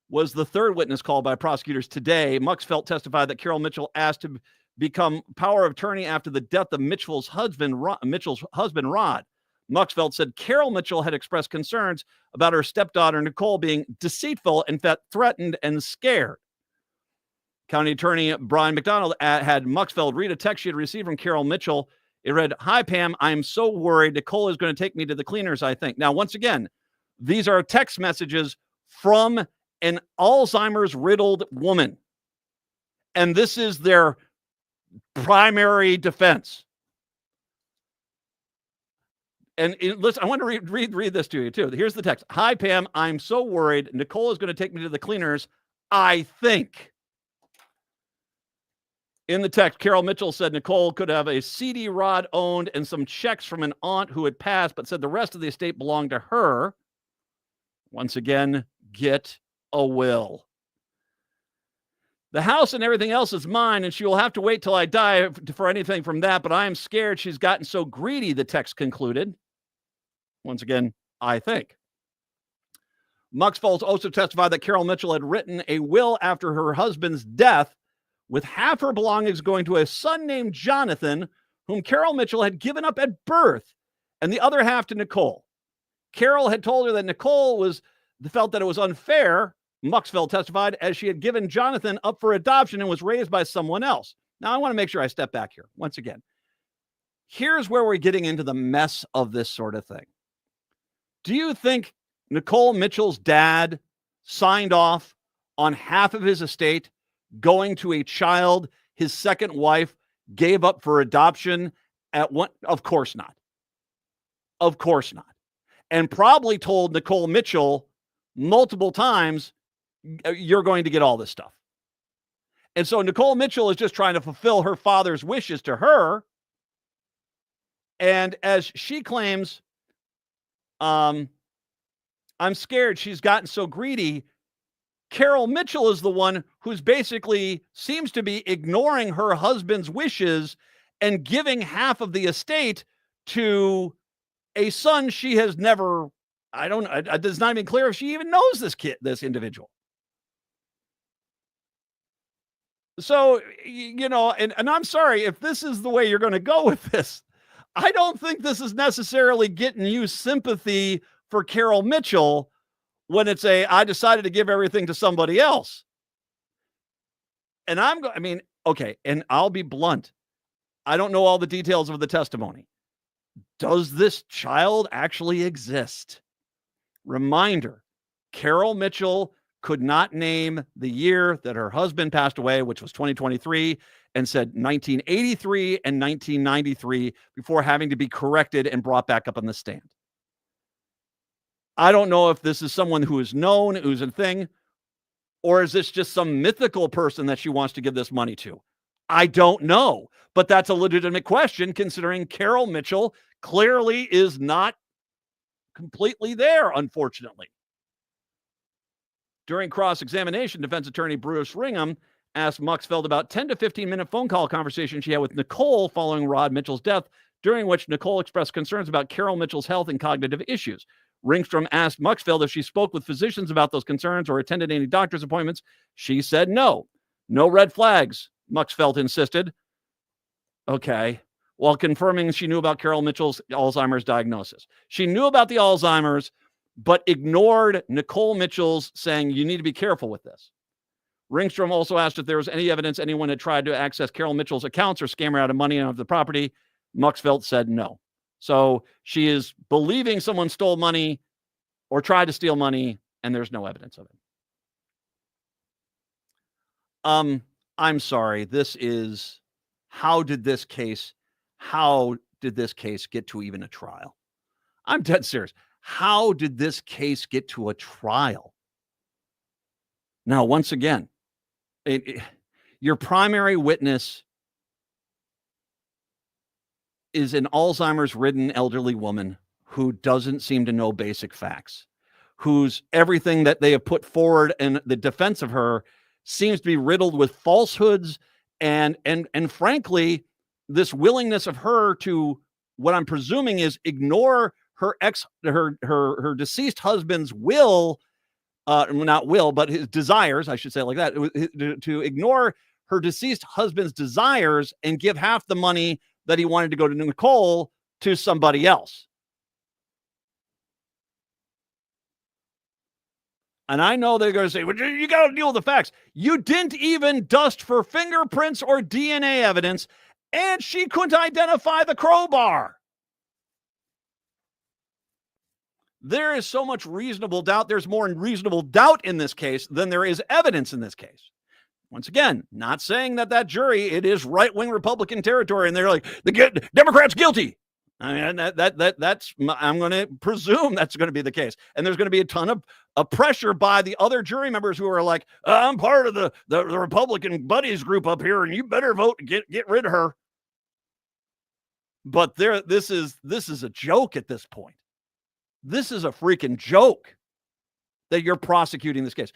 was the third witness called by prosecutors today. Muxfelt testified that Carol Mitchell asked to become power of attorney after the death of Mitchell's husband, Rod. Muxfelt said Carol Mitchell had expressed concerns about her stepdaughter, Nicole, being deceitful and threatened and scared. County Attorney Brian McDonald had Muxfelt read a text she had received from Carol Mitchell. It read, "Hi, Pam, I'm so worried. Nicole is going to take me to the cleaners, I think." Now, once again, these are text messages from an Alzheimer's riddled woman. And this is their primary defense. And listen, I want to read this to you too. Here's the text. "Hi, Pam, I'm so worried. Nicole is going to take me to the cleaners, I think. In the text, Carol Mitchell said Nicole could have a CD Rod owned and some checks from an aunt who had passed, but said the rest of the estate belonged to her. Once again, get a will. The house and everything else is mine, and she will have to wait till I die for anything from that, but I am scared she's gotten so greedy, the text concluded. Once again, I think. Muxfeldt also testified that Carol Mitchell had written a will after her husband's death, with half her belongings going to a son named Jonathan, whom Carol Mitchell had given up at birth, and the other half to Nicole. Carol had told her that Nicole felt that it was unfair, Muxfeldt testified, as she had given Jonathan up for adoption and was raised by someone else. Now, I want to make sure I step back here. Once again, here's where we're getting into the mess of this sort of thing. Do you think Nicole Mitchell's dad signed off on half of his estate going to a child his second wife gave up for adoption at one? Of course not. Of course not. And probably told Nicole Mitchell multiple times, you're going to get all this stuff. And so Nicole Mitchell is just trying to fulfill her father's wishes to her. And as she claims, I'm scared she's gotten so greedy, Carol Mitchell is the one who's basically seems to be ignoring her husband's wishes and giving half of the estate to a son she has never, it's not even clear if she even knows this individual. So, and I'm sorry if this is the way you're going to go with this. I don't think this is necessarily getting you sympathy for Carol Mitchell when it's I decided to give everything to somebody else. And okay, and I'll be blunt. I don't know all the details of the testimony. Does this child actually exist? Reminder, Carol Mitchell could not name the year that her husband passed away, which was 2023, and said 1983 and 1993 before having to be corrected and brought back up on the stand. I don't know if this is someone who is known, who's a thing, or is this just some mythical person that she wants to give this money to? I don't know, but that's a legitimate question considering Carol Mitchell clearly is not completely there, unfortunately. During cross-examination, defense attorney Bruce Ringham asked Muxfeldt about 10 to 15-minute phone call conversation she had with Nicole following Rod Mitchell's death, during which Nicole expressed concerns about Carol Mitchell's health and cognitive issues. Ringstrom asked Muxfeldt if she spoke with physicians about those concerns or attended any doctor's appointments. She said no. No red flags, Muxfeldt insisted. Okay. While confirming she knew about Carol Mitchell's Alzheimer's diagnosis. She knew about the Alzheimer's, but ignored Nicole Mitchell's saying, you need to be careful with this. Ringstrom also asked if there was any evidence anyone had tried to access Carol Mitchell's accounts or scam her out of money out of the property. Muxfeldt said no. So she is believing someone stole money or tried to steal money, and there's no evidence of it. I'm sorry. How did this case get to even a trial? I'm dead serious. How did this case get to a trial? Now, once again, your primary witness is an Alzheimer's-ridden elderly woman who doesn't seem to know basic facts, whose everything that they have put forward in the defense of her seems to be riddled with falsehoods and frankly, this willingness of her to, what I'm presuming is, ignore her deceased husband's will, not will, but his desires, I should say it like that, to ignore her deceased husband's desires and give half the money that he wanted to go to Nicole to somebody else. And I know they're going to say, well, you got to deal with the facts. You didn't even dust for fingerprints or DNA evidence, and she couldn't identify the crowbar. There is so much reasonable doubt. There's more reasonable doubt in this case than there is evidence in this case. Once again, not saying that jury, it is right-wing Republican territory, and they're like, the Democrats guilty. I mean, that's I'm going to presume that's going to be the case. And there's going to be a ton of pressure by the other jury members who are like, I'm part of the Republican buddies group up here, and you better vote to get rid of her. But this is a joke at this point. This is a freaking joke that you're prosecuting this case.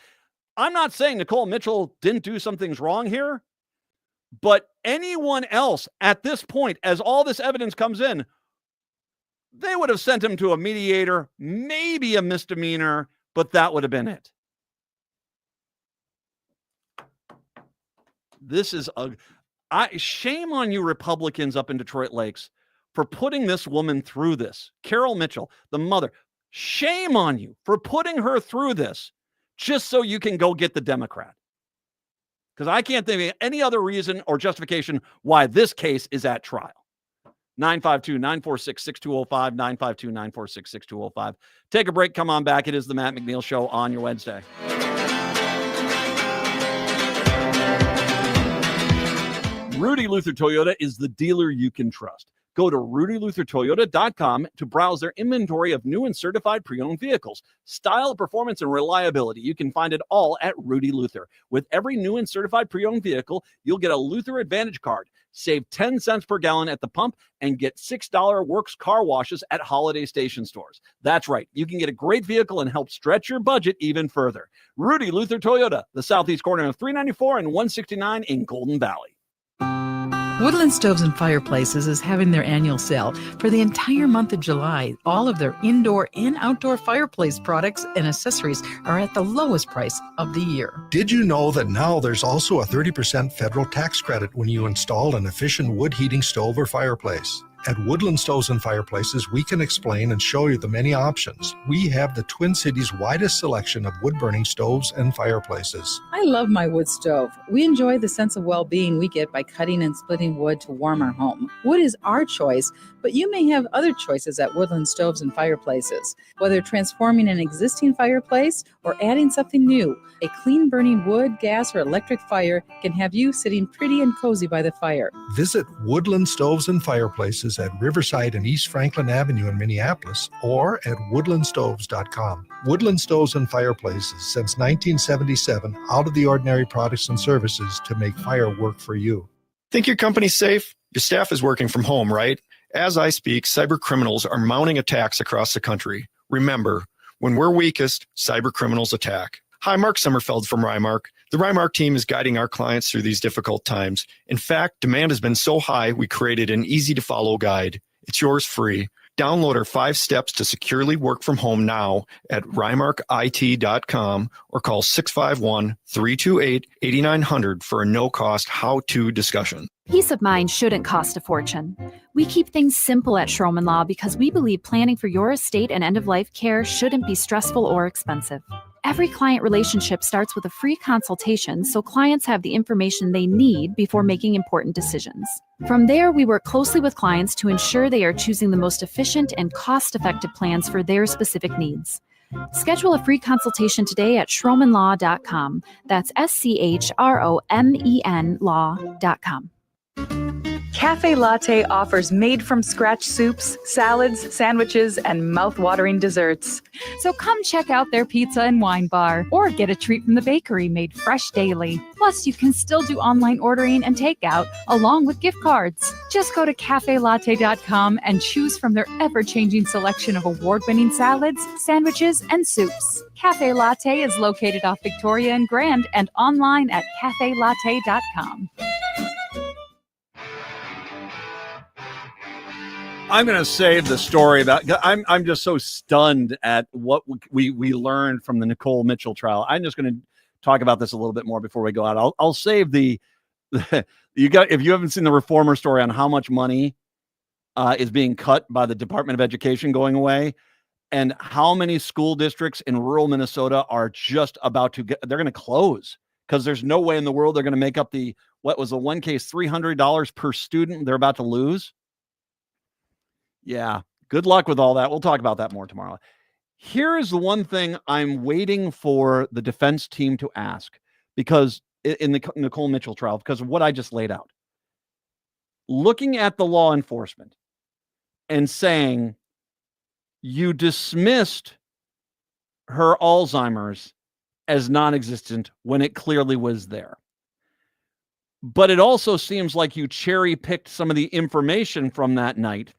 I'm not saying Nicole Mitchell didn't do some things wrong here, but anyone else at this point, as all this evidence comes in, they would have sent him to a mediator, maybe a misdemeanor, but that would have been it. This is shame on you Republicans up in Detroit Lakes for putting this woman through this. Carol Mitchell, the mother, shame on you for putting her through this just so you can go get the Democrat. Because I can't think of any other reason or justification why this case is at trial. 952-946-6205, 952-946-6205. Take a break, come on back. It is the Matt McNeil Show on your Wednesday. Rudy Luther Toyota is the dealer you can trust. Go to rudyluthertoyota.com to browse their inventory of new and certified pre-owned vehicles. Style, performance, and reliability. You can find it all at Rudy Luther. With every new and certified pre-owned vehicle, you'll get a Luther Advantage card. Save 10 cents per gallon at the pump and get $6 Works car washes at holiday station stores. That's right. You can get a great vehicle and help stretch your budget even further. Rudy Luther Toyota, the southeast corner of 394 and 169 in Golden Valley. Woodland Stoves and Fireplaces is having their annual sale for the entire month of July. All of their indoor and outdoor fireplace products and accessories are at the lowest price of the year. Did you know that now there's also a 30% federal tax credit when you install an efficient wood heating stove or fireplace? At Woodland Stoves and Fireplaces, we can explain and show you the many options. We have the Twin Cities' widest selection of wood-burning stoves and fireplaces. I love my wood stove. We enjoy the sense of well-being we get by cutting and splitting wood to warm our home. Wood is our choice, but you may have other choices at Woodland Stoves and Fireplaces. Whether transforming an existing fireplace or adding something new, a clean-burning wood, gas, or electric fire can have you sitting pretty and cozy by the fire. Visit Woodland Stoves and Fireplaces at Riverside and East Franklin Avenue in Minneapolis or at woodlandstoves.com. Woodland Stoves and Fireplaces, since 1977, out of the ordinary products and services to make fire work for you. Think your company's safe? Your staff is working from home, right? As I speak, cyber criminals are mounting attacks across the country. Remember, when we're weakest, cyber criminals attack. Hi, Mark Sommerfeld from Rymark. The Rymark team is guiding our clients through these difficult times. In fact, demand has been so high, we created an easy-to-follow guide. It's yours free. Download our 5 steps to securely work from home now at rymarkit.com or call 651-328-8900 for a no-cost how-to discussion. Peace of mind shouldn't cost a fortune. We keep things simple at Schroman Law because we believe planning for your estate and end-of-life care shouldn't be stressful or expensive. Every client relationship starts with a free consultation so clients have the information they need before making important decisions. From there, we work closely with clients to ensure they are choosing the most efficient and cost-effective plans for their specific needs. Schedule a free consultation today at schromanlaw.com. That's SCHROMEN law.com. Cafe Latte offers made-from-scratch soups, salads, sandwiches, and mouth-watering desserts. So come check out their pizza and wine bar, or get a treat from the bakery made fresh daily. Plus, you can still do online ordering and takeout, along with gift cards. Just go to cafelatte.com and choose from their ever-changing selection of award-winning salads, sandwiches, and soups. Cafe Latte is located off Victoria and Grand and online at cafelatte.com. I'm going to save the story about. I'm just so stunned at what we learned from the Nicole Mitchell trial. I'm just going to talk about this a little bit more before we go out. I'll save if you haven't seen the Reformer story on how much money is being cut by the Department of Education going away, and how many school districts in rural Minnesota are just about to they're going to close because there's no way in the world they're going to make up what was the one case $300 per student they're about to lose. Yeah, good luck with all that. We'll talk about that more tomorrow. Here is the one thing I'm waiting for the defense team to ask, because in the Nicole Mitchell trial, because of what I just laid out. Looking at the law enforcement, and saying you dismissed her Alzheimer's as non-existent when it clearly was there. But it also seems like you cherry-picked some of the information from that night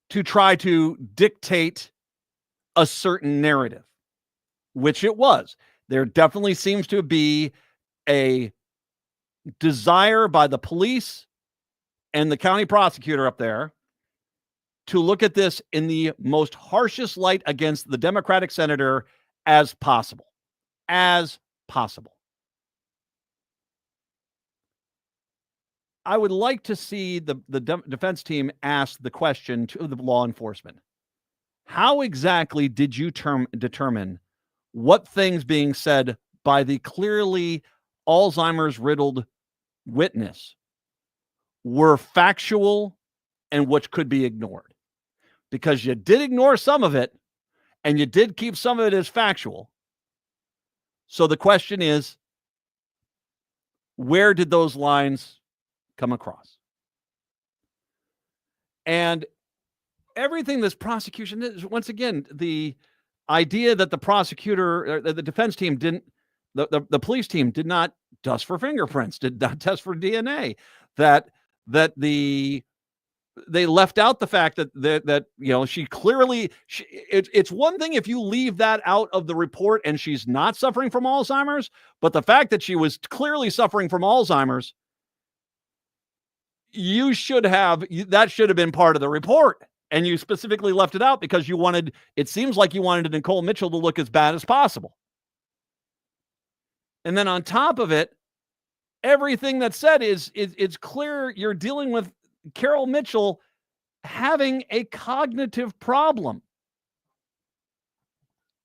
to try to dictate a certain narrative, which it was. There definitely seems to be a desire by the police and the county prosecutor up there to look at this in the most harshest light against the Democratic senator as possible. As possible. I would like to see the defense team ask the question to the law enforcement. How exactly did you determine what things being said by the clearly Alzheimer's riddled witness were factual and which could be ignored? Because you did ignore some of it and you did keep some of it as factual. So the question is, where did those lines come across? And everything this prosecution is, once again, the idea that the prosecutor, or the defense team didn't, the police team did not dust for fingerprints, did not test for DNA, that they left out the fact that you know, she clearly, it's one thing if you leave that out of the report and she's not suffering from Alzheimer's, but the fact that she was clearly suffering from Alzheimer's, that should have been part of the report. And you specifically left it out because it seems like you wanted Nicole Mitchell to look as bad as possible. And then on top of it, everything that's said is it's clear you're dealing with Carol Mitchell having a cognitive problem.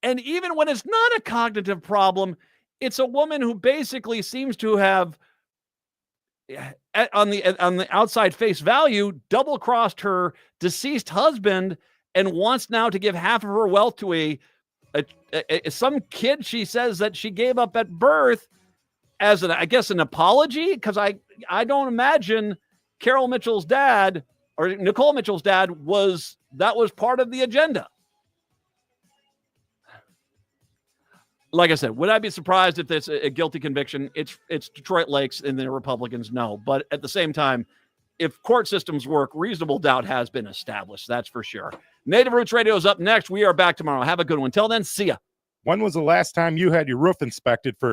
And even when it's not a cognitive problem, it's a woman who basically seems to have, on the outside face value, double-crossed her deceased husband and wants now to give half of her wealth to some kid she says that she gave up at birth as an apology, because I don't imagine Carol Mitchell's dad or Nicole Mitchell's dad was part of the agenda. Like I said, would I be surprised if there's a guilty conviction? It's Detroit Lakes and the Republicans, no. But at the same time, if court systems work, reasonable doubt has been established. That's for sure. Native Roots Radio is up next. We are back tomorrow. Have a good one. Till then, see ya. When was the last time you had your roof inspected for